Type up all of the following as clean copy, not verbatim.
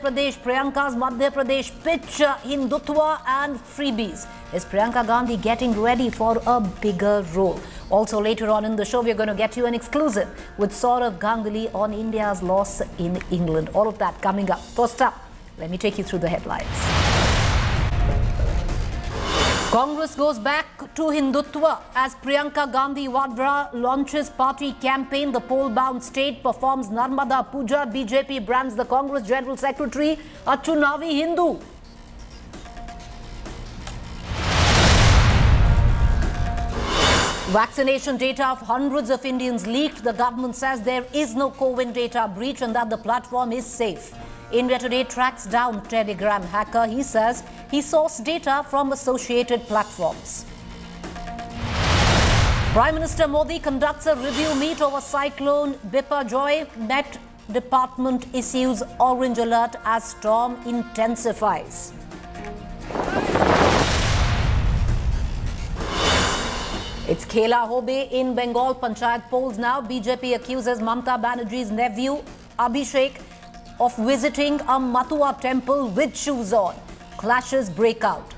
Pradesh, Priyanka's Madhya Pradesh pitch, Hindutva and freebies. Is Priyanka Gandhi getting ready for a bigger role? Also later on in the show, we're going to get you an exclusive with Ganguly on India's loss in England. All of that coming up. First up, let me take you through the headlines. Congress goes back to Hindutva as Priyanka Gandhi Vadra launches party campaign. The poll-bound state performs Narmada pooja. BJP brands the Congress General Secretary a Chunavi Hindu. Vaccination data of hundreds of Indians leaked. The government says there is no COVID data breach and that the platform is safe. India Today tracks down Telegram hacker. He says he sourced data from associated platforms. Prime Minister Modi conducts a review meet over cyclone Biparjoy. Met Department issues orange alert as storm intensifies. It's Khela Hobe in Bengal. Panchayat polls now. BJP accuses Mamata Banerjee's nephew Abhishek of visiting a Matua temple with shoes on. Clashes break out.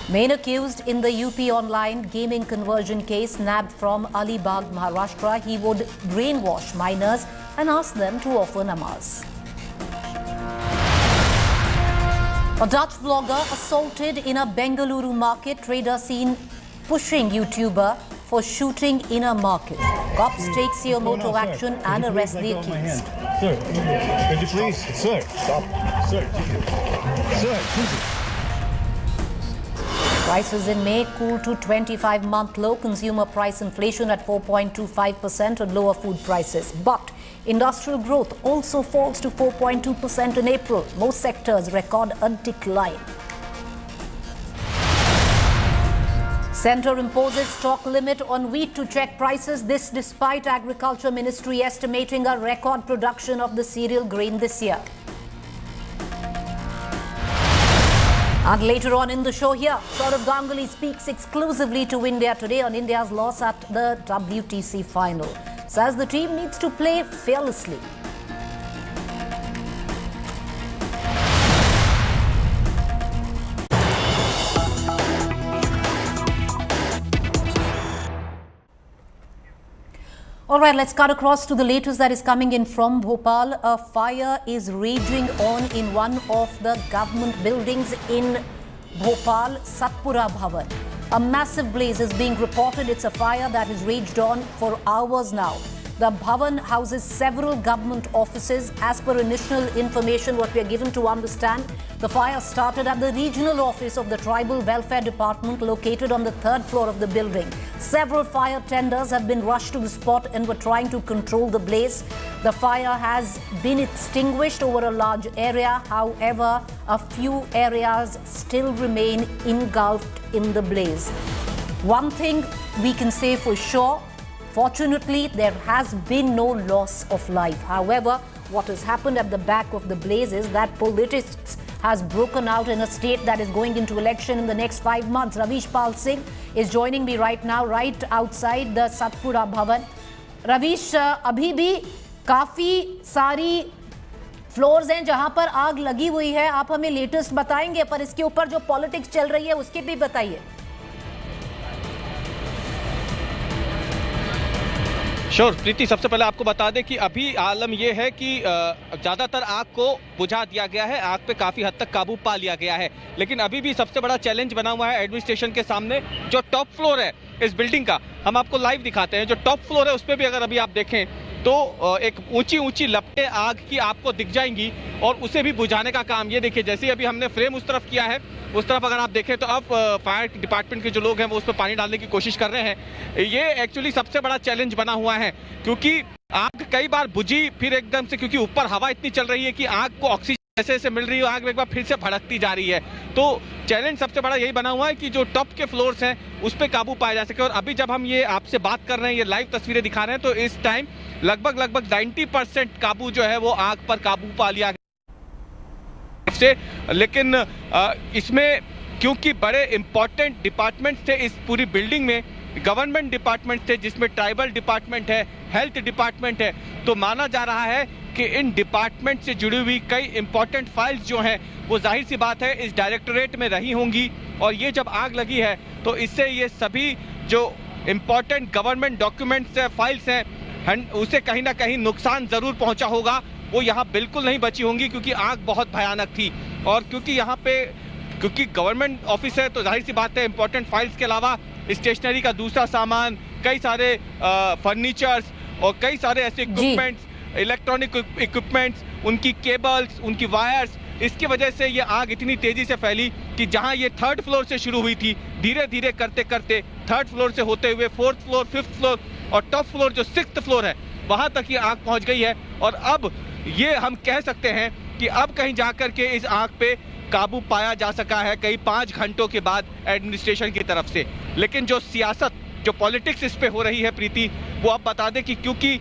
Main accused in the UP online gaming conversion case nabbed from Alibag, Maharashtra. He would brainwash minors and ask them to offer namaz. A Dutch vlogger assaulted in a Bengaluru market. Trader seen pushing YouTuber for shooting in a market. Cops take suo moto action and arrest the accused. Sir, could you please? Sir, stop. Sir, sir, Prices in May cooled to 25-month low. Consumer price inflation at 4.25% on lower food prices. But industrial growth also falls to 4.2% in April. Most sectors record a decline. Centre imposes stock limit on wheat to check prices. This despite Agriculture Ministry estimating a record production of the cereal grain this year. And later on in the show here, Ganguly speaks exclusively to India Today on India's loss at the WTC final. Says the team needs to play fearlessly. All right, let's cut across to the latest that is coming in from Bhopal. A fire is raging on in one of the government buildings in Bhopal, Satpura Bhavan. A massive blaze is being reported. It's a fire that has raged on for hours now. The Bhavan houses several government offices. As per initial information, what we are given to understand, the fire started at the regional office of the Tribal Welfare Department located on the third floor of the building. Several fire tenders have been rushed to the spot and were trying to control the blaze. The fire has been extinguished over a large area. However, a few areas still remain engulfed in the blaze. One thing we can say for sure, fortunately, there has been no loss of life. However, what has happened at the back of the blaze is that politics has broken out in a state that is going into election in the next 5 months. Ravish Pal Singh is joining me right now, right outside the Satpura Bhavan. Ravish, अभी भी काफ़ी सारी floors हैं जहां पर आग लगी हुई है. आप हमें लेटेस्ट बताएंगे, पर इसके ऊपर जो पॉलिटिक्स चल रही है उसके भी बताइए. श्योर प्रीति, सबसे पहले आपको बता दें कि अभी आलम ये है कि ज़्यादातर आग को बुझा दिया गया है. आग पे काफ़ी हद तक काबू पा लिया गया है. लेकिन अभी भी सबसे बड़ा चैलेंज बना हुआ है एडमिनिस्ट्रेशन के सामने. जो टॉप फ्लोर है इस बिल्डिंग का, हम आपको लाइव दिखाते हैं. जो टॉप फ्लोर है उस पर भी अगर अभी आप देखें तो एक ऊंची ऊंची लपटें आग की आपको दिख जाएंगी और उसे भी बुझाने का काम, ये देखिए जैसे अभी हमने फ्रेम उस तरफ किया है, उस तरफ अगर आप देखें तो अब फायर डिपार्टमेंट के जो लोग हैं वो उस पर पानी डालने की कोशिश कर रहे हैं. ये एक्चुअली सबसे बड़ा चैलेंज बना हुआ है क्योंकि आग कई बार बुझी फिर एकदम से, क्योंकि ऊपर हवा इतनी चल रही है कि आग को ऑक्सीजन जैसे जैसे मिल रही है, आग एक बार फिर से भड़कती जा रही है. तो चैलेंज सबसे बड़ा यही बना हुआ है कि जो टॉप के फ्लोर्स हैं उस पर काबू पाया जा सके. और अभी जब हम ये आपसे बात कर रहे हैं, ये लाइव तस्वीरें दिखा रहे हैं, तो इस टाइम लगभग 90% काबू जो है वो आग पर काबू पा लिया गया से. लेकिन इसमें क्योंकि बड़े इंपॉर्टेंट डिपार्टमेंट थे इस पूरी बिल्डिंग में, गवर्नमेंट डिपार्टमेंट थे, जिसमें ट्राइबल डिपार्टमेंट है, हेल्थ डिपार्टमेंट है, तो माना जा रहा है कि इन डिपार्टमेंट से जुड़ी हुई कई इंपॉर्टेंट फाइल्स जो हैं वो जाहिर सी बात है इस डायरेक्टोरेट में रही होंगी। और ये जब आग लगी है तो इससे ये सभी जो इंपॉर्टेंट गवर्नमेंट डॉक्यूमेंट्स है, फाइल्स हैं, उसे कहीं ना कहीं नुकसान ज़रूर पहुंचा होगा। वो यहाँ बिल्कुल नहीं बची होंगी क्योंकि आग बहुत भयानक थी। और क्योंकि गवर्नमेंट ऑफिस है तो जाहिर सी बात है इंपॉर्टेंट फाइल्स के अलावा स्टेशनरी का दूसरा सामान, कई सारे फर्नीचर्स और कई सारे ऐसे इक्विपमेंट्स, इलेक्ट्रॉनिक इक्विपमेंट्स, उनकी केबल्स, उनकी वायर्स, इसकी वजह से ये आग इतनी तेजी से फैली कि जहां ये 3rd फ्लोर से शुरू हुई थी, धीरे धीरे करते करते 3rd फ्लोर से होते हुए 4th फ्लोर, 5th फ्लोर और टॉप फ्लोर जो 6th फ्लोर है वहां तक ये आग पहुंच गई है। और अब ये हम कह सकते हैं कि अब कहीं जाकर के इस आग पे काबू पाया जा सका है, कई 5 घंटों के बाद एडमिनिस्ट्रेशन की तरफ से। लेकिन जो सियासत, जो पॉलिटिक्स इस पे हो रही है प्रीति, वो आप बता दें कि क्योंकि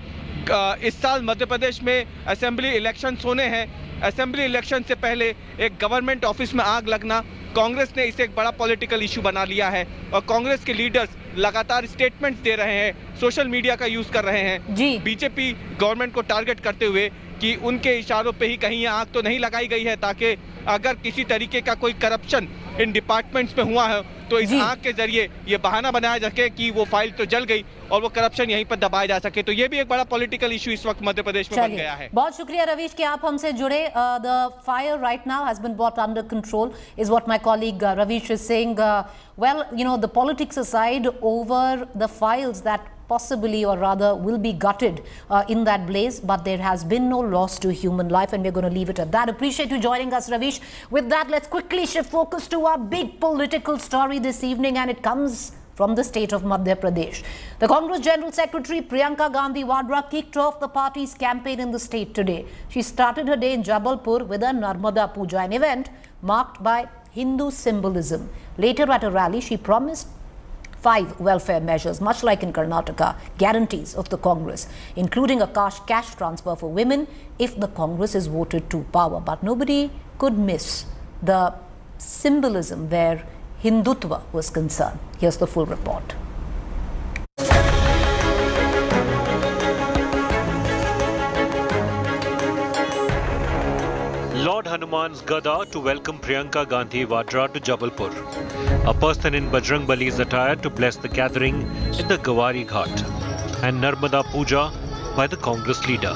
इस साल मध्य प्रदेश में असेंबली इलेक्शंस होने हैं, असेंबली इलेक्शन से पहले एक गवर्नमेंट ऑफिस में आग लगना, कांग्रेस ने इसे एक बड़ा पॉलिटिकल इशू बना लिया है। और कांग्रेस के लीडर्स लगातार स्टेटमेंट्स दे रहे हैं, सोशल मीडिया का यूज कर रहे हैं बीजेपी गवर्नमेंट को टारगेट करते हुए कि उनके इशारों पे ही कहीं ये आग तो नहीं लगाई गई है, ताकि अगर किसी तरीके का कोई करप्शन इन डिपार्टमेंट्स में हुआ है तो इस आग के जरिए ये बहाना बनाया जा सके कि वो फाइल तो जल गई और वो करप्शन यहीं पर दबाया जा सके। तो ये भी एक बड़ा पॉलिटिकल इशू इस वक्त मध्य प्रदेश में बन गया है। बहुत शुक्रिया रवीश कि आप हमसे जुड़े। The fire right now has been brought under control is what my colleague Ravish is saying. Well, you know, the politics aside, over the files that possibly or rather will be gutted in that blaze, but there has been no loss to human life, and we're going to leave it at that. Appreciate you joining us, Ravish. With that, let's quickly shift focus to our big political story this evening, and it comes from the state of Madhya Pradesh. The Congress General Secretary Priyanka Gandhi Vadra kicked off the party's campaign in the state today. She started her day in Jabalpur with a Narmada pooja, an event marked by Hindu symbolism. Later at a rally, she promised 5 welfare measures, much like in Karnataka, guarantees of the Congress, including a cash transfer for women if the Congress is voted to power. But nobody could miss the symbolism where Hindutva was concerned. Here's the full report. Lord Hanuman's Gada to welcome Priyanka Gandhi Vadra to Jabalpur. A person in Bajrangbali's attire to bless the gathering in the Gwarighat. And Narmada Pooja by the Congress leader.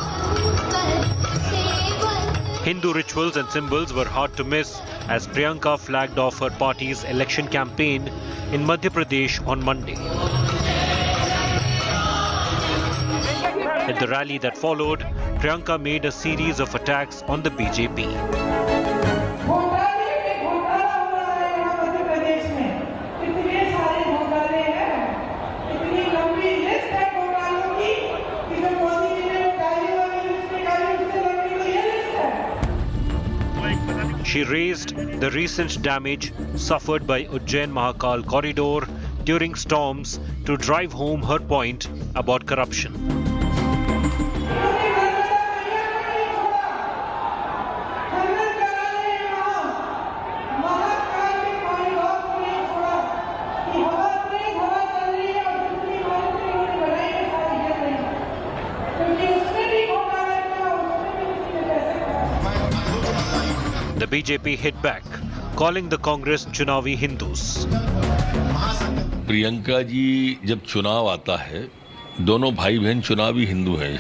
Hindu rituals and symbols were hard to miss as Priyanka flagged off her party's election campaign in Madhya Pradesh on Monday. At the rally that followed, Priyanka made a series of attacks on the BJP. She raised the recent damage suffered by Ujjain Mahakal corridor during storms to drive home her point about corruption. The BJP hit back, calling the Congress Chunavi Hindus. Priyanka ji जब चुनाव आता है, दोनों भाई बहन चुनावी हिंदू हैं।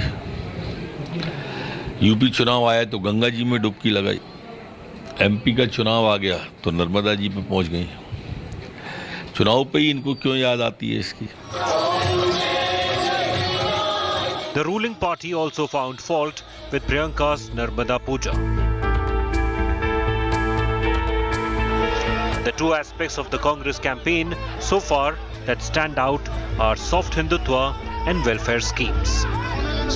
UP चुनाव आया तो गंगा जी में डुबकी लगाई, एमपी का चुनाव आ गया तो नर्मदा जी पे पहुंच गई। चुनाव पे ही इनको क्यों याद आती है इसकी? The ruling party also found fault with Priyanka's Narmada Puja. The two aspects of the Congress campaign so far that stand out are soft Hindutva and welfare schemes.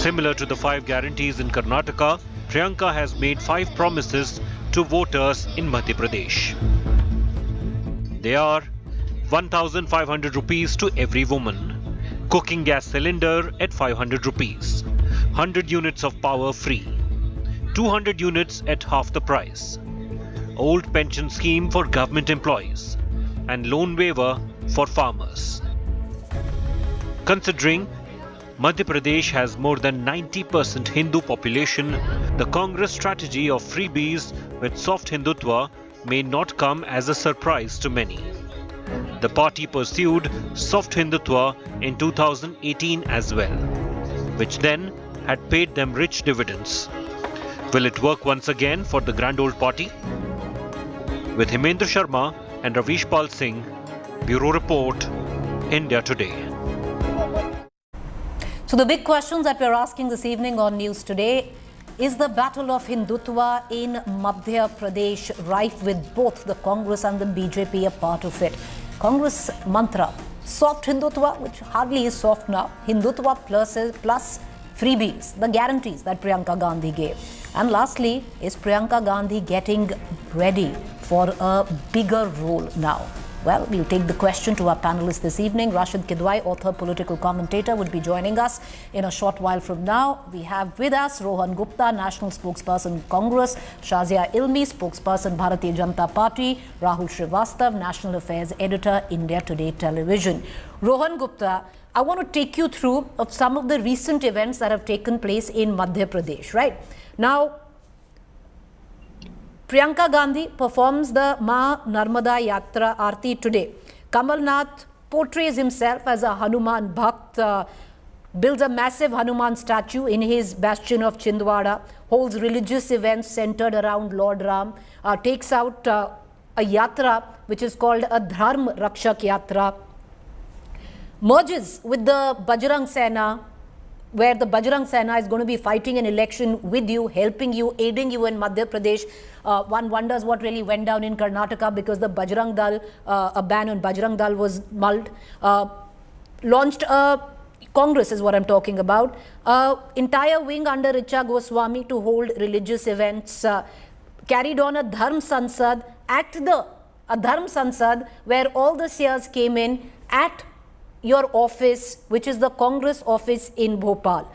Similar to the 5 guarantees in Karnataka, Priyanka has made 5 promises to voters in Madhya Pradesh. They are 1,500 rupees to every woman, cooking gas cylinder at 500 rupees, 100 units of power free, 200 units at half the price, old pension scheme for government employees, and loan waiver for farmers. Considering Madhya Pradesh has more than 90% Hindu population, the Congress strategy of freebies with soft Hindutva may not come as a surprise to many. The party pursued soft Hindutva in 2018 as well, which then had paid them rich dividends. Will it work once again for the grand old party? With Himendra Sharma and Ravish Pal Singh, Bureau Report, India Today. So the big questions that we're asking this evening on News Today: is the battle of Hindutva in Madhya Pradesh rife with both the Congress and the BJP a part of it? Congress mantra, soft Hindutva, which hardly is soft now, Hindutva plus freebies, the guarantees that Priyanka Gandhi gave. And lastly, is Priyanka Gandhi getting ready for a bigger role now? Well, we'll take the question to our panelists this evening. Rashid Kidwai, author, political commentator, would be joining us in a short while from now. We have with us Rohan Gupta, National Spokesperson, Congress; Shazia Ilmi, Spokesperson, Bharatiya Janata Party; Rahul Srivastav, National Affairs Editor, India Today Television. Rohan Gupta, I want to take you through of some of the recent events that have taken place in Madhya Pradesh, right? Now, Priyanka Gandhi performs the Ma Narmada Yatra Aarti today. Kamal Nath portrays himself as a Hanuman Bhakt, builds a massive Hanuman statue in his bastion of Chhindwara, holds religious events centered around Lord Ram, takes out a yatra which is called a Dharm Rakshak Yatra, merges with the Bajrang Sena, where the Bajrang Sena is going to be fighting an election with you, helping you, aiding you in Madhya Pradesh. One wonders what really went down in Karnataka, because the Bajrang Dal, a ban on Bajrang Dal was mulled. Launched a Congress is what I'm talking about. Entire wing under Richa Goswami to hold religious events. Carried on a Dharm Sansad, a Dharm Sansad where all the seers came in at your office, which is the Congress office in Bhopal.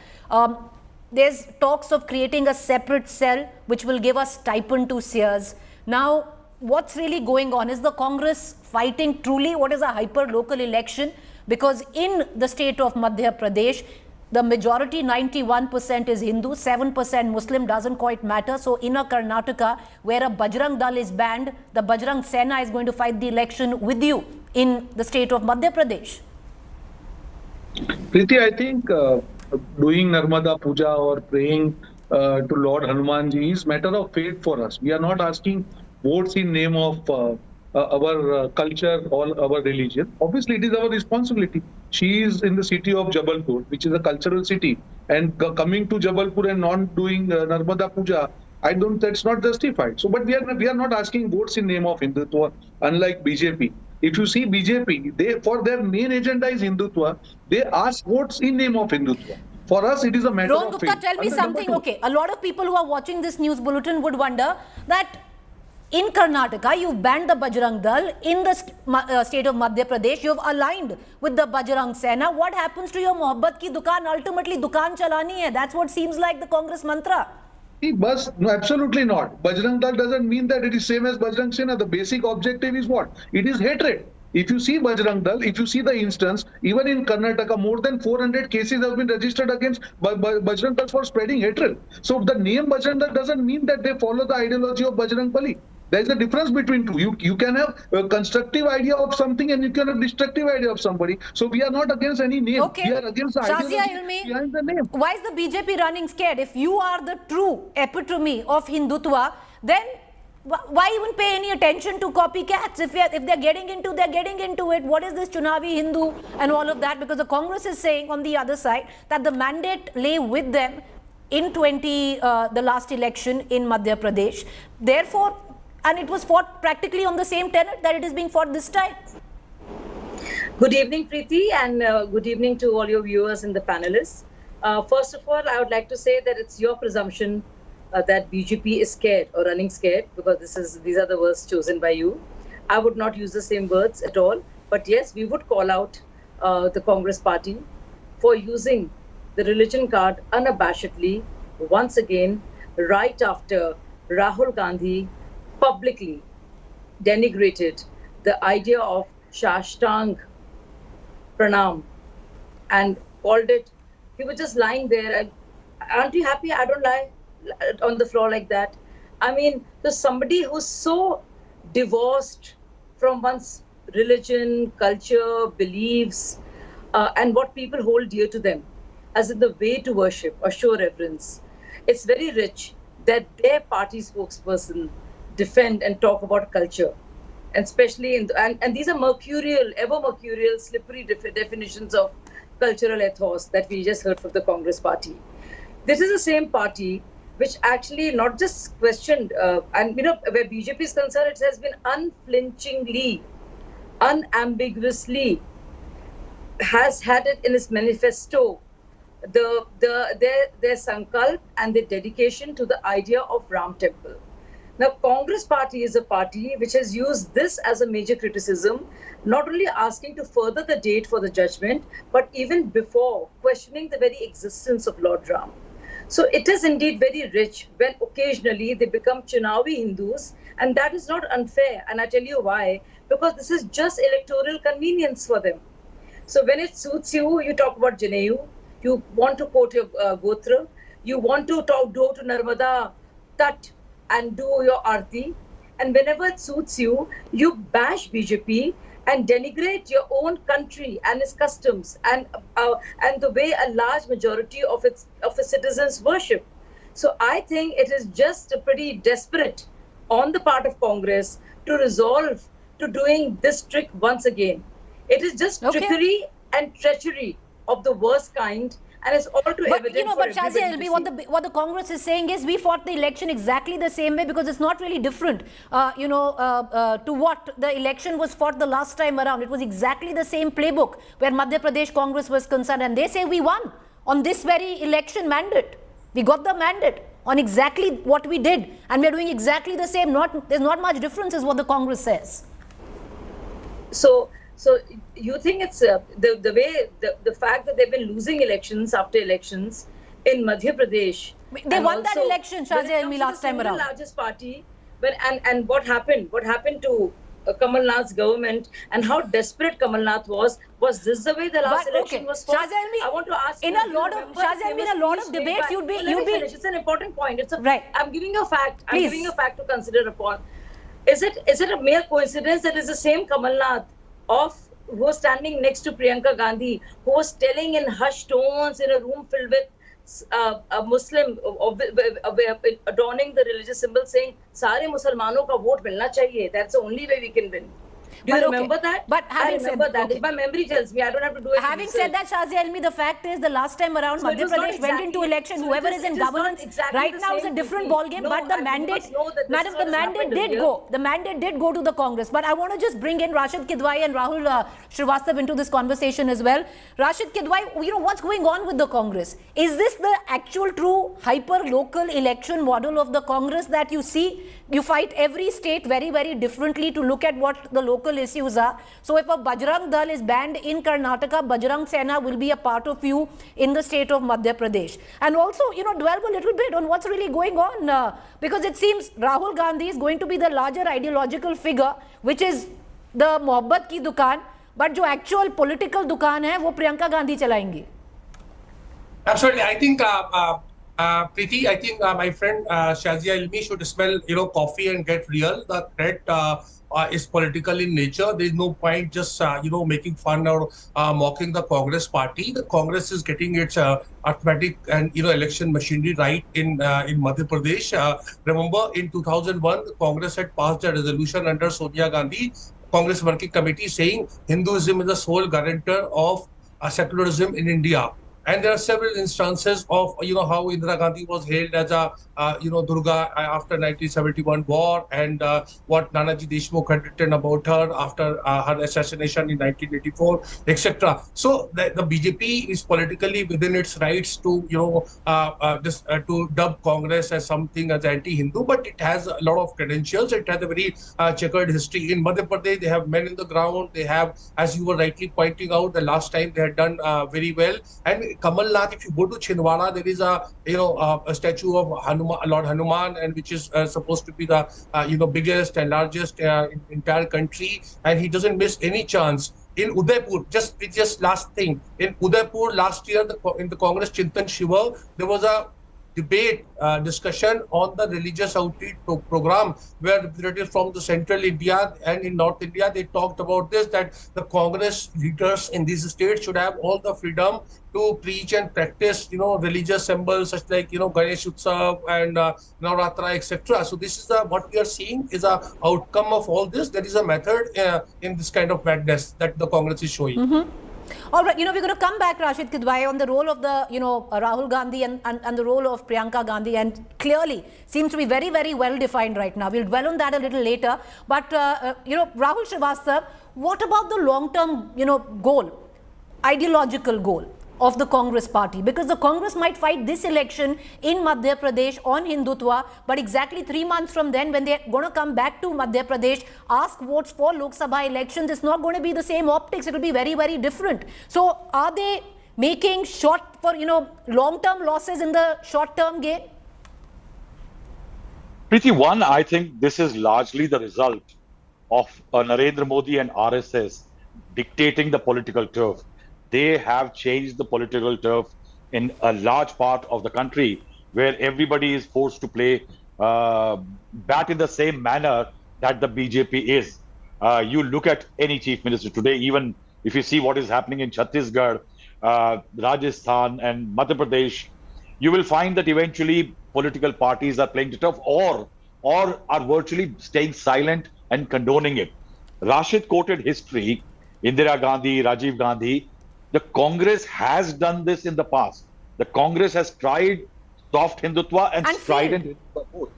There's talks of creating a separate cell which will give us stipend to seers. Now, what's really going on? Is the Congress fighting truly what is a hyper-local election? Because in the state of Madhya Pradesh, the majority, 91%, is Hindu, 7% Muslim, doesn't quite matter. So in a Karnataka, where a Bajrang Dal is banned, the Bajrang Sena is going to fight the election with you in the state of Madhya Pradesh. Preeti, I think doing Narmada Puja or praying to Lord Hanumanji is matter of faith for us. We are not asking votes in name of our culture or our religion. Obviously, it is our responsibility. She is in the city of Jabalpur, which is a cultural city, and coming to Jabalpur and not doing Narmada Puja, that's not justified. So, but we are not asking votes in name of Hindutva, unlike BJP. If you see BJP, they, for their main agenda is Hindutva, they ask votes in name of Hindutva. For us, it is a matter Rohan of Gupta, faith. tell me something. Okay, a lot of people who are watching this news bulletin would wonder that in Karnataka, you've banned the Bajrang Dal. In the state of Madhya Pradesh, you've aligned with the Bajrang Sena. What happens to your Mohabbat ki dukaan? Ultimately, dukaan chalani hai. That's what seems like the Congress mantra. No, absolutely not. Bajrang Dal doesn't mean that it is same as Bajrang Sena. The basic objective is what? It is hatred. If you see Bajrang Dal, if you see the instance, even in Karnataka, more than 400 cases have been registered against Bajrang Dal for spreading hatred. So the name Bajrang Dal doesn't mean that they follow the ideology of Bajrang Bali. There is a difference between two. You can have a constructive idea of something and you can have destructive idea of somebody. So we are not against any name. Okay. We are against the ideology behind the name. Why is the BJP running scared? If you are the true epitome of Hindutva, then why even pay any attention to copycats? If they're getting into it. What is this Chunavi Hindu and all of that? Because the Congress is saying on the other side that the mandate lay with them in the last election in Madhya Pradesh. Therefore, and it was fought practically on the same tenet that it is being fought this time. Good evening, Preeti, and good evening to all your viewers and the panelists. First of all, I would like to say that it's your presumption that BJP is scared or running scared, because these are the words chosen by you. I would not use the same words at all, but yes, we would call out the Congress party for using the religion card unabashedly once again, right after Rahul Gandhi publicly denigrated the idea of Shashtang Pranam and called it. He was just lying there. And aren't you happy? I don't lie on the floor like that. I mean, so somebody who's so divorced from one's religion, culture, beliefs, and what people hold dear to them, as in the way to worship or show reverence. It's very rich that their party spokesperson defend and talk about culture, and especially and these are mercurial, ever mercurial, slippery definitions of cultural ethos that we just heard from the Congress party. This is the same party which actually not just questioned, and where BJP is concerned, it has been unflinchingly, unambiguously has had it in its manifesto, their sankalp and their dedication to the idea of Ram Temple. Now, Congress party is a party which has used this as a major criticism, not only asking to further the date for the judgment, but even before questioning the very existence of Lord Ram. So it is indeed very rich when occasionally they become Chunawi Hindus, and that is not unfair. And I tell you why, because this is just electoral convenience for them. So when it suits you, you talk about Janeyu, you want to quote your Gotra, you want to go to Narmada Tat and do your Aarti, and whenever it suits you, you bash BJP and denigrate your own country and its customs and the way a large majority of its citizens worship. So I think it is just pretty desperate on the part of Congress to resolve to doing this trick once again. It is just trickery and treachery of the worst kind, and it's all too evident. But Shazia Elmi, what the Congress is saying is we fought the election exactly the same way because it's not really different, to what the election was fought the last time around. It was exactly the same playbook where Madhya Pradesh Congress was concerned, and they say we won on this very election mandate. We got the mandate on exactly what we did, and we're doing exactly the same. There's not much difference, is what the Congress says. So you think it's the fact that they've been losing elections after elections in Madhya Pradesh. They won that election, Shazia Elmi, last time around. The largest party, and what happened? What happened to Kamal Nath's government, and how desperate Kamal Nath was? Was this the way the last election was fought? Shazia Elmi, I want to ask in a lot of debates, you'd be. It's an important point. Right. I'm giving you a fact. Please. I'm giving you a fact to consider upon. Is it a mere coincidence that it's the same Kamal Nath who was standing next to Priyanka Gandhi, who was telling in hushed tones in a room filled with a Muslim, adorning the religious symbol, saying, "Sare Musalmanon ka vote milna chahiye. That's the only way we can win." Do you remember that? But having said that, if my memory tells me, I don't have to do it. Having said that, Shazia Elmi, the fact is the last time around Madhya Pradesh went into election. Whoever is in governance right now is a different ballgame. But the mandate, madam, the mandate did go. The mandate did go to the Congress. But I want to just bring in Rashid Kidwai and Rahul Srivastav into this conversation as well. Rashid Kidwai, what's going on with the Congress? Is this the actual true hyper-local election model of the Congress that you see? You fight every state very, very differently to look at what the local issues are. So if a Bajrang Dal is banned in Karnataka, Bajrang Sena will be a part of you in the state of Madhya Pradesh. And also, dwell a little bit on what's really going on, because it seems Rahul Gandhi is going to be the larger ideological figure, which is the Mohabbat ki dukaan, but jo actual political dukaan hai, wo Priyanka Gandhi chalayengi. Absolutely. I think Preeti, I think my friend Shazia Elmi should smell, coffee and get real. The threat is political in nature. There is no point just, making fun or mocking the Congress party. The Congress is getting its arithmetic and, election machinery right in Madhya Pradesh. Remember, in 2001, the Congress had passed a resolution under Sonia Gandhi, Congress Working Committee, saying Hinduism is the sole guarantor of secularism in India. And there are several instances of, how Indira Gandhi was hailed as a, Durga after 1971 war, and what Nanaji Deshmukh had written about her after her assassination in 1984, etc. So the BJP is politically within its rights to, to dub Congress as something as anti-Hindu, but it has a lot of credentials. It has a very checkered history. In Madhya Pradesh, they have men in the ground. They have, as you were rightly pointing out, the last time they had done very well. And Kamal Nath, if you go to Chhindwara, there is a statue of Lord Hanuman, and which is supposed to be the biggest and largest in entire country, and he doesn't miss any chance in Udaipur, just last thing, in Udaipur last year, in the Congress Chintan Shivur, there was a debate, discussion on the religious outreach program, where representatives from the central India and in North India, they talked about this, that the Congress leaders in these states should have all the freedom to preach and practice, religious symbols such like, Ganesh Utsav and Navratra, etc. So this is what we are seeing is a outcome of all this. There is a method in this kind of madness that the Congress is showing. Mm-hmm. All right, we're going to come back, Rashid Kidwai, on the role of the, Rahul Gandhi and the role of Priyanka Gandhi, and clearly seems to be very, very well defined right now. We'll dwell on that a little later. But, Rahul Srivastava, what about the long-term, goal, ideological goal of the Congress party? Because the Congress might fight this election in Madhya Pradesh on Hindutva, but exactly 3 months from then, when they're going to come back to Madhya Pradesh, ask votes for Lok Sabha elections, it's not going to be the same optics. It will be very, very different. So are they making long-term losses in the short-term gain? Preeti, one, I think this is largely the result of Narendra Modi and RSS dictating the political turf. They have changed the political turf in a large part of the country, where everybody is forced to play bat in the same manner that the BJP is. You look at any chief minister today, even if you see what is happening in Chhattisgarh, Rajasthan and Madhya Pradesh, you will find that eventually political parties are playing the turf or are virtually staying silent and condoning it. Rashid quoted history, Indira Gandhi, Rajiv Gandhi. The Congress has done this in the past. The Congress has tried soft Hindutva and strident Hindutva both.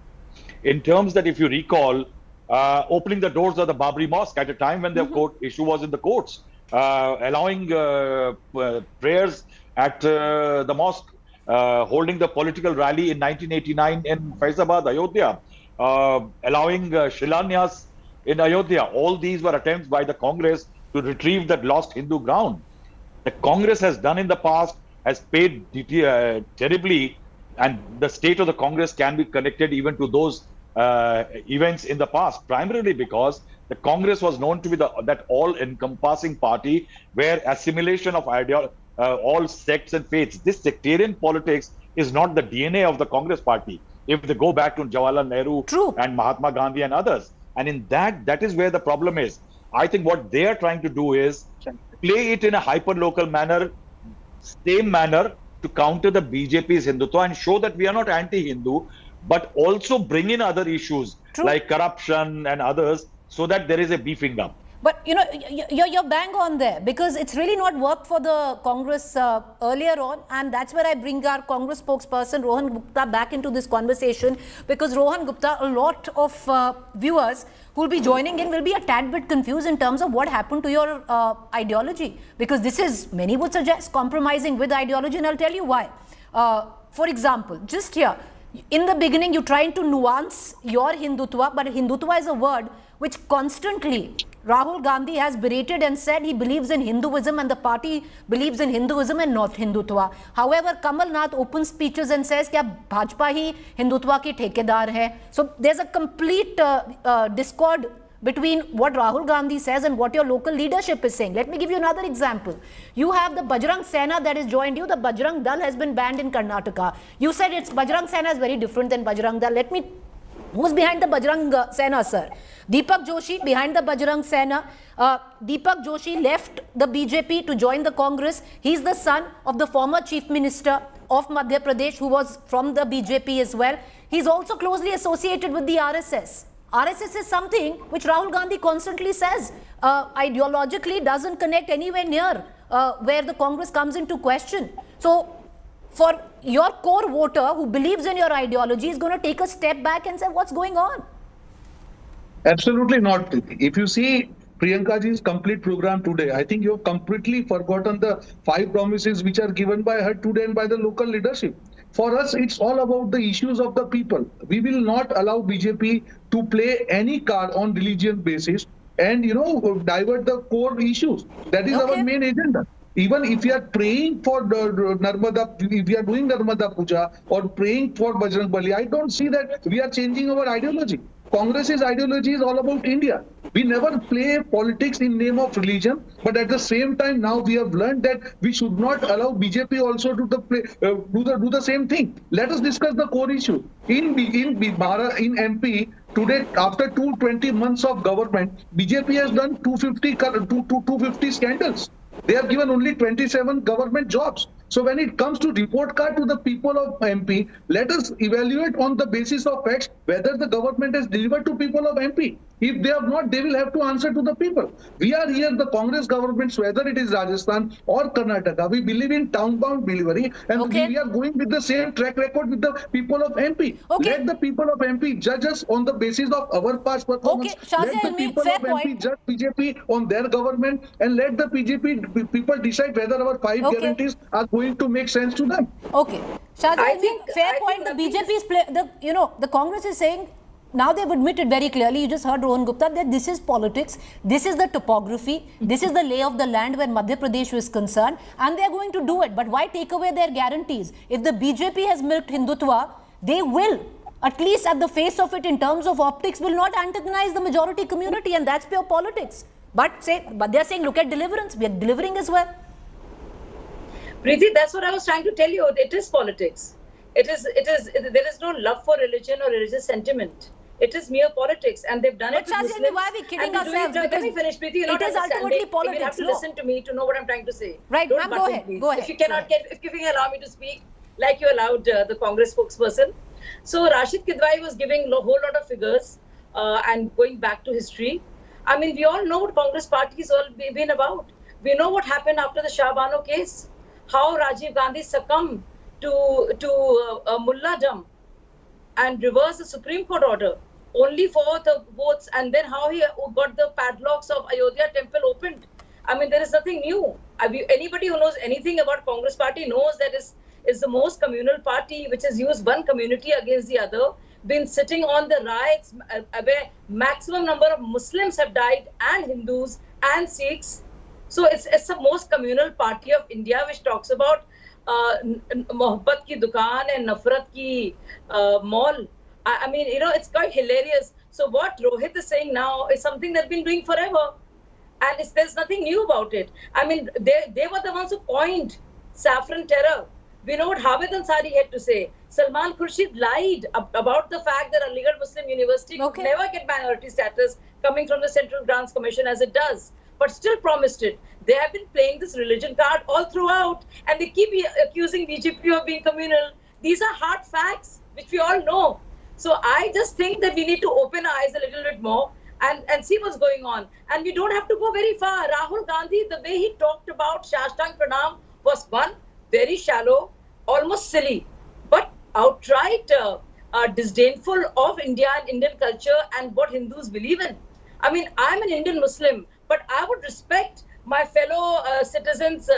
In terms that, if you recall, opening the doors of the Babri Mosque at a time when the court issue was in the courts, allowing prayers at the mosque, holding the political rally in 1989 in Faizabad, Ayodhya, allowing Shilanyas in Ayodhya. All these were attempts by the Congress to retrieve that lost Hindu ground. The Congress has done in the past, has paid terribly, and the state of the Congress can be connected even to those events in the past, primarily because the Congress was known to be that all-encompassing party where assimilation of all sects and faiths. This sectarian politics is not the DNA of the Congress party. If they go back to Jawaharlal Nehru and Mahatma Gandhi and others, and in that is where the problem is. I think what they are trying to do is play it in a hyper-local manner, same manner, to counter the BJP's Hindutva and show that we are not anti-Hindu, but also bring in other issues like corruption and others, so that there is a beefing up. But, you're bang on there, because it's really not worked for the Congress earlier on. And that's where I bring our Congress spokesperson, Rohan Gupta, back into this conversation. Because Rohan Gupta, a lot of viewers who will be joining in will be a tad bit confused in terms of what happened to your ideology. Because this is, many would suggest, compromising with ideology. And I'll tell you why. For example, just here, in the beginning, you're trying to nuance your Hindutva, but Hindutva is a word which constantly Rahul Gandhi has berated and said he believes in Hinduism and the party believes in Hinduism and not Hindutva. However, Kamal Nath opens speeches and says that Bhajpa hi Hindutva ki thekedar hai. So there's a complete discord between what Rahul Gandhi says and what your local leadership is saying. Let me give you another example. You have the Bajrang Sena that has joined you. The Bajrang Dal has been banned in Karnataka. You said it's Bajrang Sena is very different than Bajrang Dal. Who's behind the Bajrang Sena, sir? Deepak Joshi behind the Bajrang Sena. Deepak Joshi left the BJP to join the Congress. He's the son of the former Chief Minister of Madhya Pradesh, who was from the BJP as well. He's also closely associated with the RSS. RSS is something which Rahul Gandhi constantly says ideologically doesn't connect anywhere near where the Congress comes into question. So, for your core voter who believes in your ideology is going to take a step back and say, what's going on? Absolutely not. If you see Priyanka ji's complete program today, I think you have completely forgotten the 5 promises which are given by her today and by the local leadership. For us, it's all about the issues of the people. We will not allow BJP to play any card on religion basis and, divert the core issues. That is our main agenda. Even if we are praying for Narmada, if we are doing Narmada Pooja or praying for Bajrang Bali, I don't see that we are changing our ideology. Congress's ideology is all about India. We never play politics in name of religion, but at the same time now we have learned that we should not allow BJP also to do the same thing. Let us discuss the core issue. In MP today, after 220 months of government, BJP has done 250 scandals. They have given only 27 government jobs. So when it comes to report card to the people of MP, let us evaluate on the basis of facts whether the government has delivered to people of MP. If they have not, they will have to answer to the people. We are here, the Congress governments, whether it is Rajasthan or Karnataka, we believe in town-bound delivery, and we are going with the same track record with the people of MP. Let the people of MP judge us on the basis of our past performance. Let the people of MP judge BJP on their government, and let the people decide whether our 5 guarantees are going to make sense to them. Okay, Shazia, fair point. The BJP's the Congress is saying, now they've admitted very clearly, you just heard Rohan Gupta, that this is politics, this is the topography, this is the lay of the land where Madhya Pradesh is concerned, and they're going to do it. But why take away their guarantees? If the BJP has milked Hindutva, they will, at least at the face of it, in terms of optics, will not antagonize the majority community, and that's pure politics. But they're saying, look at deliverance, we are delivering as well. Preeti, that's what I was trying to tell you. It is politics. There is no love for religion or religious sentiment. It is mere politics, and they've done it with Muslims. But why are we kidding ourselves? Let me finish, Preeti. It is ultimately politics. You have to listen to me to know what I'm trying to say. Right, ma'am, go ahead. Go ahead. If you can allow me to speak, like you allowed the Congress spokesperson. So Rashid Kidwai was giving a whole lot of figures and going back to history. I mean, we all know what Congress party has all been about. We know what happened after the Shah Bano case, how Rajiv Gandhi succumbed to Mulladom and reversed the Supreme Court order only for the votes, and then how he got the padlocks of Ayodhya temple opened. I mean, there is nothing new. Anybody who knows anything about Congress party knows that is the most communal party which has used one community against the other, been sitting on the riots where maximum number of Muslims have died, and Hindus and Sikhs. So it's the most communal party of India, which talks about mohabbat ki dukaan and nafrat ki mall. I mean, it's quite hilarious. So what Rohit is saying now is something they've been doing forever, and there's nothing new about it. I mean, they were the ones who coined saffron terror. We know what Hamid Ansari had to say. Salman Khurshid lied about the fact that Aligarh Muslim University could never get minority status coming from the Central Grants Commission as it does, but still promised it. They have been playing this religion card all throughout, and they keep accusing BJP of being communal. These are hard facts, which we all know. So I just think that we need to open our eyes a little bit more and see what's going on. And we don't have to go very far. Rahul Gandhi, the way he talked about Shashtang Pranam was one, very shallow, almost silly, but outright disdainful of India and Indian culture and what Hindus believe in. I mean, I'm an Indian Muslim, but I would respect my fellow citizens'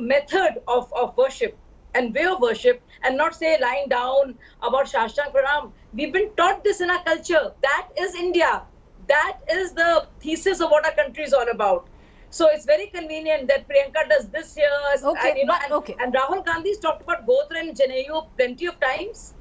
method of worship and way of worship, and not say lying down about Shashtang Pranam. We've been taught this in our culture. That is India. That is the thesis of what our country is all about. So it's very convenient that Priyanka does this here, and Rahul Gandhi's talked about Gotra and Janeyu plenty of times.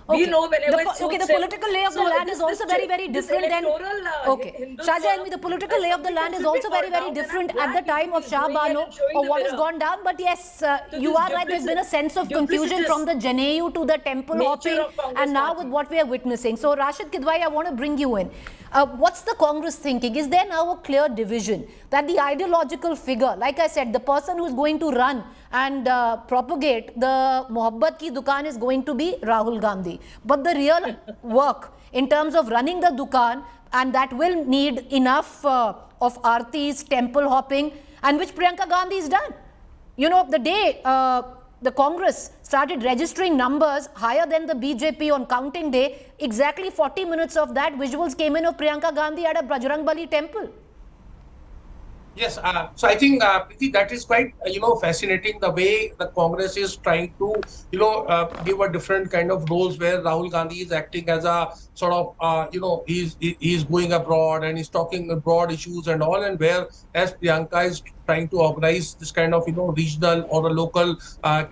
We know whenever the political lay of the land is also very, very different than... Shahjahan, the political lay of the land is also very, very different at the time of Shah Bano or what has gone down. But yes, you are right, there's been a sense of confusion from the Janeyu to the temple hopping, and now with what we are witnessing. So Rashid Kidwai, I want to bring you in. What's the Congress thinking? Is there now a clear division that the ideological figure, like I said, the person who is going to run and propagate the Mohabbat ki Dukaan is going to be Rahul Gandhi. But the real work in terms of running the Dukaan, and that will need enough of Aartis, temple hopping, and which Priyanka Gandhi has done. You know, the day the Congress started registering numbers higher than the BJP on counting day, exactly 40 minutes of that visuals came in of Priyanka Gandhi at a Bajrangbali temple. Yes, so I think Preeti, that is quite fascinating, the way the Congress is trying to give a different kind of roles, where Rahul Gandhi is acting as a sort of he's going abroad and he's talking broad issues and all, and whereas Priyanka is trying to organize this kind of regional or a local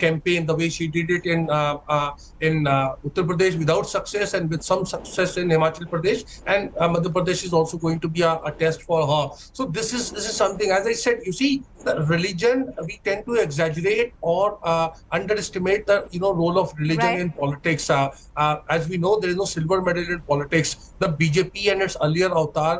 campaign the way she did it in Uttar Pradesh without success and with some success in Himachal Pradesh, and Madhya Pradesh is also going to be a test for her. So this is something, as I said, you see, the religion, we tend to exaggerate or underestimate the role of religion in politics. As we know, there is no silver medal in politics. The BJP and its earlier avatar,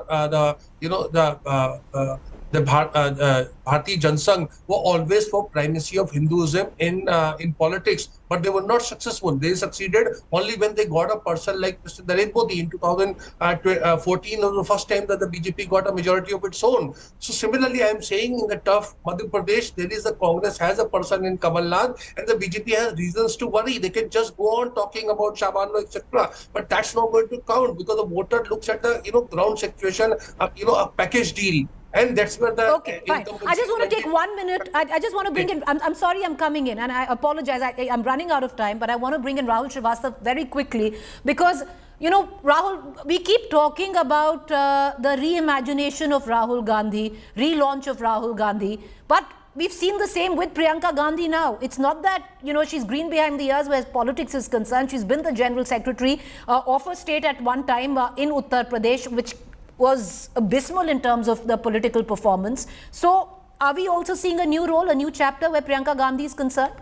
the Bharatiya Jansangh were always for primacy of Hinduism in politics, but they were not successful. They succeeded only when they got a person like Mr. Narendra Modi in 2014. Was the first time that the BJP got a majority of its own. So similarly, I am saying in the tough Madhya Pradesh, there is a Congress has a person in Kamal Nath, and the BJP has reasons to worry. They can just go on talking about Shabano, etc. But that's not going to count because the voter looks at the ground situation, a package deal. And that's where the okay, fine. I just want to take 1 minute. I just want to bring in, I'm sorry I'm coming in and I apologize. I'm running out of time, but I want to bring in Rahul Srivastava very quickly because, Rahul, we keep talking about the reimagination of Rahul Gandhi, relaunch of Rahul Gandhi, but we've seen the same with Priyanka Gandhi now. It's not that, she's green behind the ears where politics is concerned. She's been the General Secretary of a state at one time in Uttar Pradesh, which was abysmal in terms of the political performance. So are we also seeing a new role, a new chapter where Priyanka Gandhi is concerned?